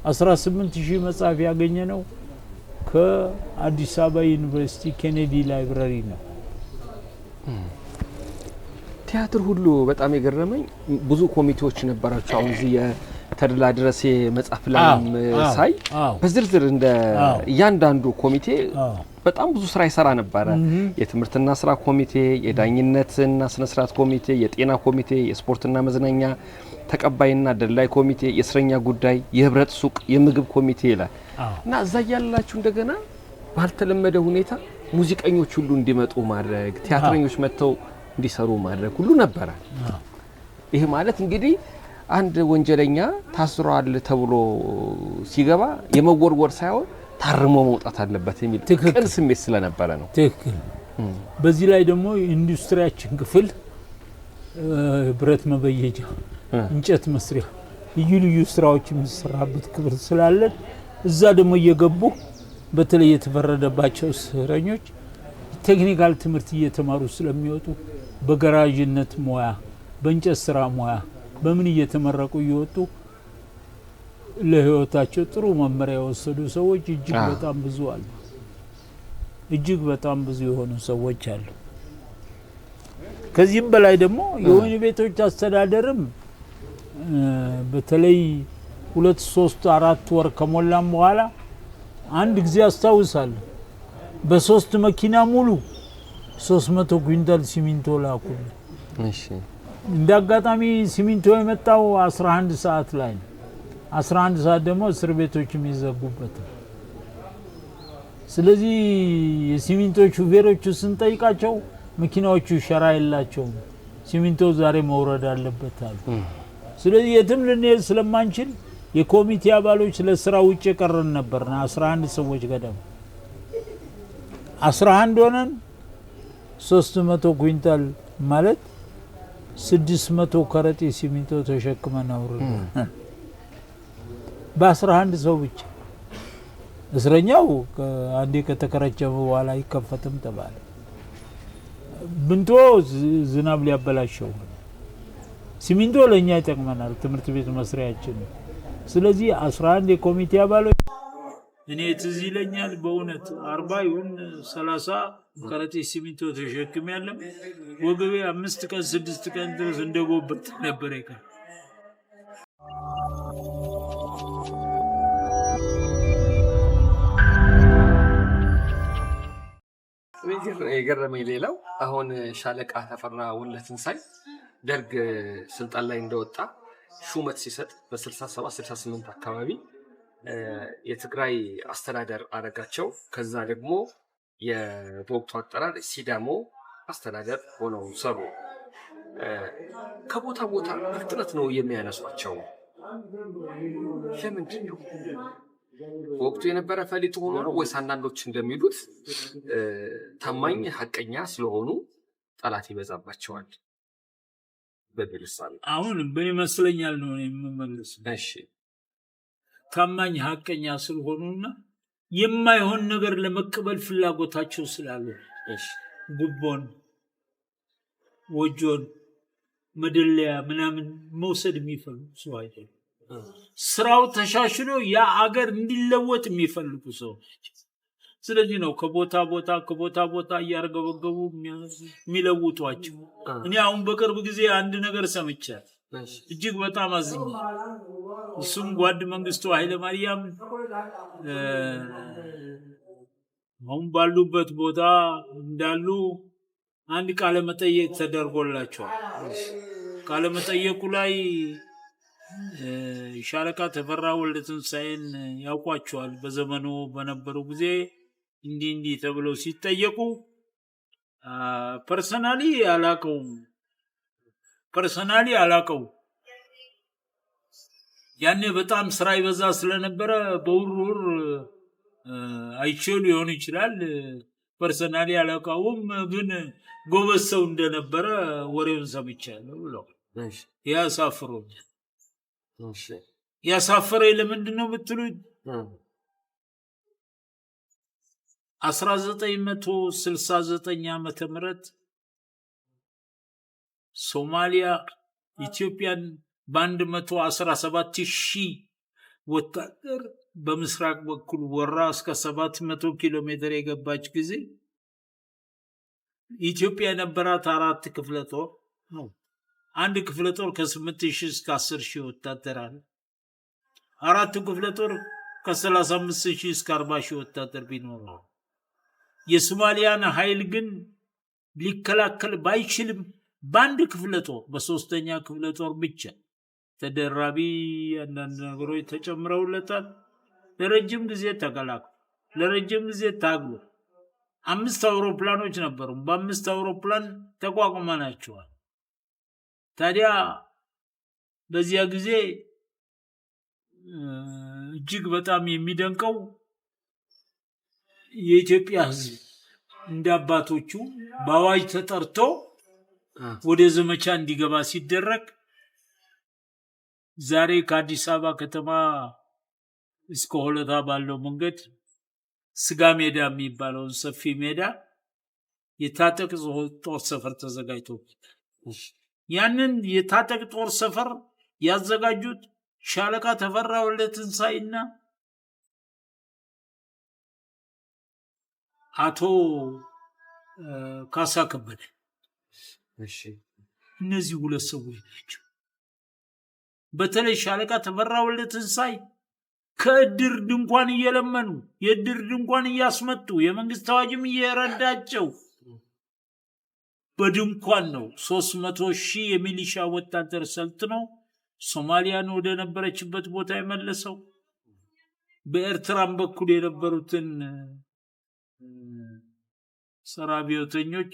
Speaker 2: 18000 መጽሐፍ ያገኘ ነው ከአዲስ አበባ ዩኒቨርሲቲ ኬኔዲ ላይብራሪ ነው።
Speaker 1: ቲያትር ሁሉ በጣም የገረመኝ ብዙ ኮሚቴዎች ነበራቸው። አሁን እዚህ የተድላ ድረሴ መጽሐፍ ላይም ሳይ በዝርዝር እንደ እያንዳንዱ ኮሚቴ በጣም ብዙ ስራ ይሰራ ነበረ። የትምህርትና ስራ ኮሚቴ፣ የዳኝነትና ስነ ስርዓት ኮሚቴ፣ የጤና ኮሚቴ፣ የስፖርትና መዝናኛ ተቀባይና ደላይ ኮሚቴ፣ የእስረኛ ጉዳይ፣ የህብረት ሱቅ፣ የምግብ ኮሚቴ ይላል እና እዛ ያላችሁ እንደገና ባልተለመደ ሁኔታ ሙዚቀኞች ሁሉ እንዲመጡ ማድረግ፣ ቲያትረኞች መጥተው እንዲሰሩ ማድረግ ሁሉ ነበረ። ይሄ ማለት እንግዲህ አንድ ወንጀለኛ ታስሯል ተብሎ ሲገባ የመወርወር ሳይሆን ታርሞ መውጣት አለበት የሚል ቅን ስሜት ስለነበረ ነው።
Speaker 2: ትክክል። በዚህ ላይ ደግሞ ኢንዱስትሪያችን ክፍል ብረት መበየጃ፣ እንጨት መስሪያ፣ ልዩ ልዩ ስራዎች የሚሰራበት ክፍል ስላለን እዛ ደግሞ እየገቡ በተለይ የተፈረደባቸው እስረኞች ቴክኒካል ትምህርት እየተማሩ ስለሚወጡ በገራዥነት ሙያ፣ በእንጨት ስራ ሙያ በምን እየተመረቁ እየወጡ ለህይወታቸው ጥሩ መመሪያ የወሰዱ ሰዎች እጅግ በጣም ብዙ አሉ። እጅግ በጣም ብዙ የሆኑ ሰዎች አሉ። ከዚህም በላይ ደግሞ የወህኒ ቤቶች አስተዳደርም በተለይ 2 3 4 ወር ከሞላም በኋላ አንድ ጊዜ አስታውሳለሁ በ3 መኪና ሙሉ 300 ኩንታል ሲሚንቶ ላኩል።
Speaker 1: እሺ
Speaker 2: እንዳጋጣሚ ሲሚንቶ የመጣው 11 ሰዓት ላይ ነው። 11 ሰዓት ደግሞ እስር ቤቶች የሚዘጉበት። ስለዚህ የሲሚንቶ ሹፌሮቹ ስንጠይቃቸው መኪናዎቹ ሸራ የላቸውም፣ ሲሚንቶ ዛሬ መውረድ አለበት አሉ። ስለዚህ የትም ልንሄድ ስለማንችል የኮሚቴ አባሎች ለስራ ውጭ ቀረን ነበርና 11 ሰዎች ገደማ 11 ሆነን 300 ኩንታል ማለት 600 ከረጢ ሲሚንቶ ተሸክመን አውርደን በ11 ሰው ብቻ። እስረኛው አንዴ ከተከረቸመ በኋላ አይከፈትም ተባለ። ብንቶ ዝናብ ሊያበላሸው፣ ሲሚንቶ ለኛ ይጠቅመናል ትምህርት ቤት መስሪያችን። ስለዚህ 11 የኮሚቴ አባሎች እኔ ትዝ ይለኛል በእውነት 40 ይሁን 30 ከረጢት ሲሚንቶ ተሸክሜያለሁ። ወገቤ 5 ቀን 6 ቀን ድረስ እንደጎበት ነበር ይቀር።
Speaker 1: የገረመኝ ሌላው አሁን ሻለቃ ተፈራ ወልደትንሳይ ደርግ ስልጣን ላይ እንደወጣ ሹመት ሲሰጥ በ67 68 አካባቢ የትግራይ አስተዳደር አረጋቸው። ከዛ ደግሞ በወቅቱ አጠራር ሲዳሞ አስተዳደር ሆነው ሰሩ። ከቦታ ቦታ በፍጥነት ነው የሚያነሷቸው። ለምንድን ነው? ወቅቱ የነበረ ፈሊጥ ሆኖ ነው ወይስ አንዳንዶች እንደሚሉት ታማኝ ሀቀኛ ስለሆኑ ጠላት ይበዛባቸዋል በሚል ሳለ
Speaker 2: አሁን በሚመስለኛል ነው የምመልስ።
Speaker 1: እሺ
Speaker 2: ታማኝ ሀቀኛ ስለሆኑና የማይሆን ነገር ለመቀበል ፍላጎታቸው ስላሉ፣
Speaker 1: እሺ
Speaker 2: ጉቦን፣ ወጆን፣ መደለያ ምናምን መውሰድ የሚፈልጉ ሰው አይደለም። ስራው ተሻሽሎ ያ አገር እንዲለወጥ የሚፈልጉ ሰዎች። ስለዚህ ነው ከቦታ ቦታ እያርገበገቡ የሚለውጧቸው። እኔ አሁን በቅርብ ጊዜ አንድ ነገር ሰምቻለሁ፣ እጅግ በጣም አዝኛለሁ። እሱም ጓድ መንግስቱ ኃይለማርያም አሁን ባሉበት ቦታ እንዳሉ አንድ ቃለ መጠየቅ ተደርጎላቸዋል። ቃለ መጠየቁ ላይ ሻለቃ ተፈራ ወልደትንሳይን ያውቋቸዋል። በዘመኑ በነበሩ ጊዜ እንዲህ ተብለው ሲጠየቁ ፐርሰናሊ አላቀው ያኔ በጣም ስራ ይበዛ ስለነበረ በውርውር አይቼው ሊሆን ይችላል። ፐርሰናሊ አላቀውም፣ ግን ጎበዝ ሰው እንደነበረ ወሬውን ሰምቻለሁ ብለው ያሳፍሩኛል። ያሳፈረኝ ለምንድን ነው ብትሉኝ 1969 ዓመተ ምህረት ሶማሊያ ኢትዮጵያን በ117,000 ወታደር በምስራቅ በኩል ወራ እስከ 700 ኪሎ ሜትር የገባች ጊዜ ኢትዮጵያ የነበራት 4 ክፍለ ጦር ነው። አንድ ክፍለ ጦር ከ8000 እስከ 10000 ወታደር አለ። 4 ክፍለ ጦር ከ35000 እስከ 40000 ወታደር ቢኖረው የሶማሊያን ኃይል ግን ሊከላከል ባይችልም በአንድ ክፍለ ጦር በሶስተኛ ክፍለ ጦር ብቻ ተደራቢ አንዳንድ ነገሮች ተጨምረውለታል። ለረጅም ጊዜ ተከላክሎ ለረጅም ጊዜ ታግሎ 5 አውሮፕላኖች ነበሩ። በ5 አውሮፕላን ተቋቁመናቸዋል። ታዲያ በዚያ ጊዜ እጅግ በጣም የሚደንቀው የኢትዮጵያ ሕዝብ እንደ አባቶቹ በአዋጅ ተጠርቶ ወደ ዘመቻ እንዲገባ ሲደረግ ዛሬ ከአዲስ አበባ ከተማ እስከ ሆለታ ባለው መንገድ ስጋ ሜዳ የሚባለውን ሰፊ ሜዳ የታጠቅ ጦር ሰፈር ተዘጋጅቶ ያንን የታጠቅ ጦር ሰፈር ያዘጋጁት ሻለቃ ተፈራ ወልደ ትንሳኤና አቶ ካሳ ከበደ እነዚህ ሁለት ሰዎች ናቸው። በተለይ ሻለቃ ተፈራ ወልደ ትንሳኤ ከእድር ድንኳን እየለመኑ የእድር ድንኳን እያስመጡ የመንግስት አዋጅም እየረዳቸው በድንኳን ነው 300,000 የሚሊሻ ወታደር ሰልጥኖ ሶማሊያን ወደ ነበረችበት ቦታ የመለሰው። በኤርትራም በኩል የነበሩትን ሰራቢዮተኞች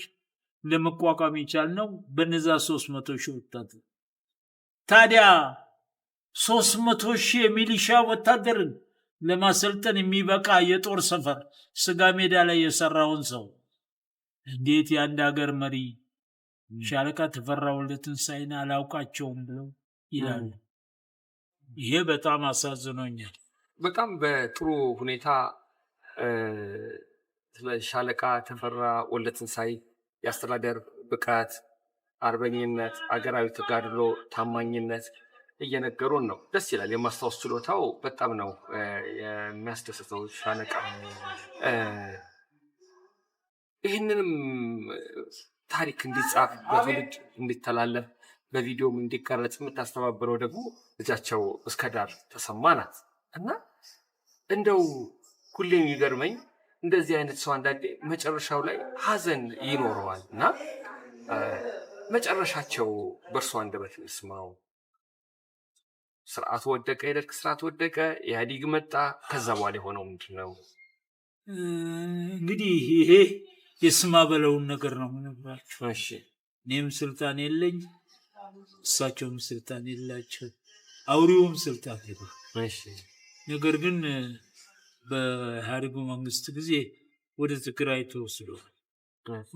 Speaker 2: ለመቋቋም የቻልነው በነዛ 300,000 ወታደር። ታዲያ 300,000 የሚሊሻ ወታደርን ለማሰልጠን የሚበቃ የጦር ሰፈር ስጋ ሜዳ ላይ የሰራውን ሰው እንዴት የአንድ ሀገር መሪ ሻለቃ ተፈራ ወልደ ትንሳኤን አላውቃቸውም ብለው ይላሉ? ይሄ በጣም አሳዝኖኛል።
Speaker 1: በጣም በጥሩ ሁኔታ ስለ ሻለቃ ተፈራ ወልደ ትንሳኤ የአስተዳደር ብቃት፣ አርበኝነት፣ አገራዊ ተጋድሎ፣ ታማኝነት እየነገሩን ነው። ደስ ይላል። የማስታወስ ችሎታው በጣም ነው የሚያስደስተው ሻለቃ። ይህንንም ታሪክ እንዲጻፍ በትውልድ እንዲተላለፍ በቪዲዮም እንዲቀረጽ የምታስተባብረው ደግሞ ልጃቸው እስከዳር ተሰማ ናት። እና እንደው ሁሌ የሚገርመኝ እንደዚህ አይነት ሰው አንዳንዴ መጨረሻው ላይ ሀዘን ይኖረዋል እና መጨረሻቸው በእርሷ አንደበት እንስማው። ስርዓቱ ወደቀ፣ የደርግ ስርዓት ወደቀ፣ ኢህአዴግ መጣ። ከዛ በኋላ የሆነው ምንድን ነው?
Speaker 2: እንግዲህ ይሄ የስማ በለውን ነገር ነው የምነግራችሁ። እኔም ስልጣን የለኝ፣ እሳቸውም ስልጣን የላቸው፣ አውሪውም ስልጣን የለ። ነገር ግን በኢህአዴጉ መንግስት ጊዜ ወደ ትግራይ ተወስዷል።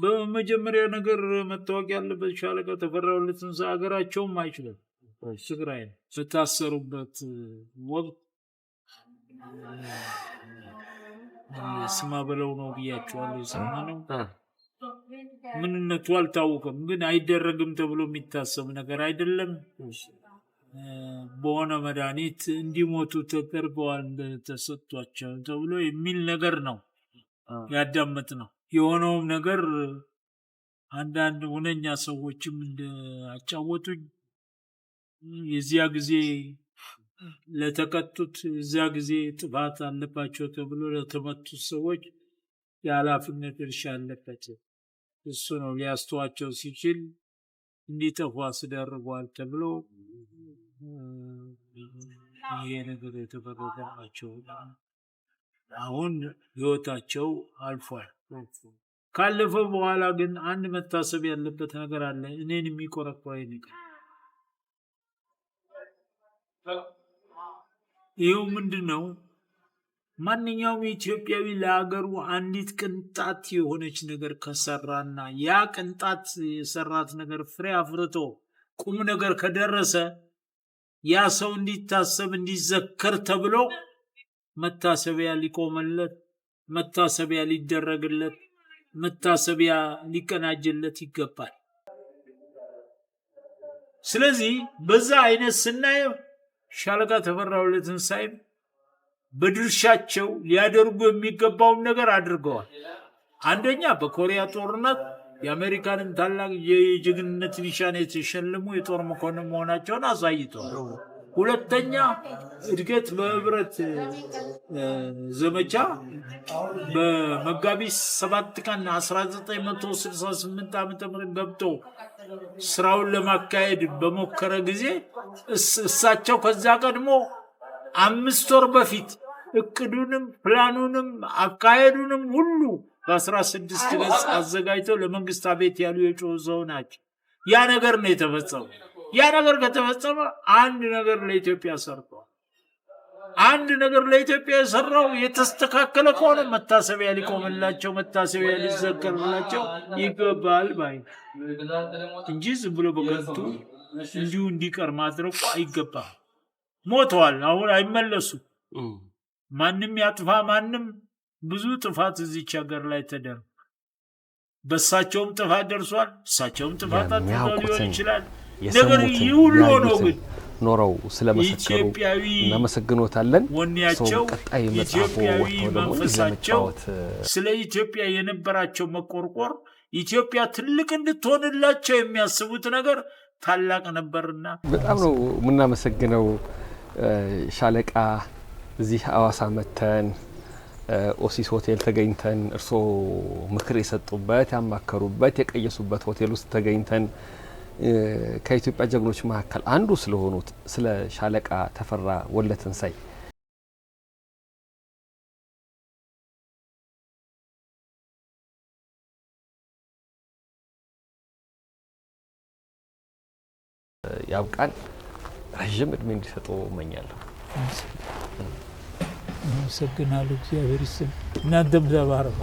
Speaker 2: በመጀመሪያ ነገር መታወቅ ያለበት ሻለቃ ተፈራ ወልደ ትንሳኤ ሀገራቸውም አይችልም ትግራይ ነው። በታሰሩበት ወቅት ስማ በለው ነው ብያቸዋለሁ። የሰማ ነው ምንነቱ አልታወቀም፣ ግን አይደረግም ተብሎ የሚታሰብ ነገር አይደለም። በሆነ መድኃኒት እንዲሞቱ ተደርገዋል ተሰጥቷቸው ተብሎ የሚል ነገር ነው ያዳመጥ ነው። የሆነውም ነገር አንዳንድ ሁነኛ ሰዎችም እንዳጫወቱኝ የዚያ ጊዜ ለተቀጡት የዚያ ጊዜ ጥፋት አለባቸው ተብሎ ለተመቱት ሰዎች የኃላፊነት ድርሻ አለበት። እሱ ነው ሊያስተዋቸው ሲችል እንዲጠፉ አስደርጓል ተብሎ ይሄ ነገር የተፈረደባቸው አሁን ህይወታቸው አልፏል። ካለፈ በኋላ ግን አንድ መታሰብ ያለበት ነገር አለ። እኔን የሚቆረቆረኝ ነገር ይኸው ምንድን ነው? ማንኛውም ኢትዮጵያዊ ለሀገሩ አንዲት ቅንጣት የሆነች ነገር ከሰራና ያ ቅንጣት የሰራት ነገር ፍሬ አፍርቶ ቁም ነገር ከደረሰ ያ ሰው እንዲታሰብ እንዲዘከር ተብሎ መታሰቢያ ሊቆመለት፣ መታሰቢያ ሊደረግለት፣ መታሰቢያ ሊቀናጅለት ይገባል። ስለዚህ በዛ አይነት ስናየው ሻለቃ ተፈራ ወልደ ትንሳኤ በድርሻቸው ሊያደርጉ የሚገባውን ነገር አድርገዋል። አንደኛ በኮሪያ ጦርነት የአሜሪካንን ታላቅ የጀግንነት ኒሻን የተሸለሙ የጦር መኮንን መሆናቸውን አሳይተዋል። ሁለተኛ እድገት በህብረት ዘመቻ በመጋቢት 7 ቀን 1968 ዓ.ም ገብቶ ስራውን ለማካሄድ በሞከረ ጊዜ እሳቸው ከዛ ቀድሞ 5 ወር በፊት እቅዱንም ፕላኑንም አካሄዱንም ሁሉ በ16 ገጽ አዘጋጅተው ለመንግስት አቤት ያሉ የጮሁ ሰው ናቸው። ያ ነገር ነው የተፈጸመው። ያ ነገር ከተፈጸመ አንድ ነገር ለኢትዮጵያ ሰርቷል። አንድ ነገር ለኢትዮጵያ የሰራው የተስተካከለ ከሆነ መታሰቢያ ሊቆምላቸው፣ መታሰቢያ ሊዘከርላቸው ይገባል ባይ እንጂ ዝም ብሎ በከንቱ እንዲሁ እንዲቀር ማድረግ አይገባም። ሞተዋል፣ አሁን አይመለሱም። ማንም ያጥፋ ማንም ብዙ ጥፋት እዚች ሀገር ላይ ተደርጓል። በእሳቸውም ጥፋት ደርሷል፣ እሳቸውም ጥፋት አጥፍተው ሊሆን ይችላል። ነገር ይሁሉ ነው ግን
Speaker 1: ኖረው ስለመሰከሩ እናመሰግኖታለን።
Speaker 2: ወኔያቸው፣
Speaker 1: ቀጣይ መጽሐፉ
Speaker 2: ኢትዮጵያዊ
Speaker 1: ወጥቶ ደግሞ
Speaker 2: መንፈሳቸው፣ ስለ ኢትዮጵያ የነበራቸው መቆርቆር ኢትዮጵያ ትልቅ እንድትሆንላቸው የሚያስቡት ነገር ታላቅ ነበርና
Speaker 1: በጣም ነው የምናመሰግነው። ሻለቃ እዚህ ሐዋሳ መተን ኦሲስ ሆቴል ተገኝተን እርሶ ምክር የሰጡበት ያማከሩበት የቀየሱበት ሆቴል ውስጥ ተገኝተን ከኢትዮጵያ ጀግኖች መካከል አንዱ ስለሆኑት ስለ ሻለቃ ተፈራ ወልደትንሳኤ ያብቃን፣ ረጅም እድሜ እንዲሰጡ እመኛለሁ።
Speaker 2: አመሰግናለሁ። እግዚአብሔር ይስጥልኝ። እናንተም ተባረኩ።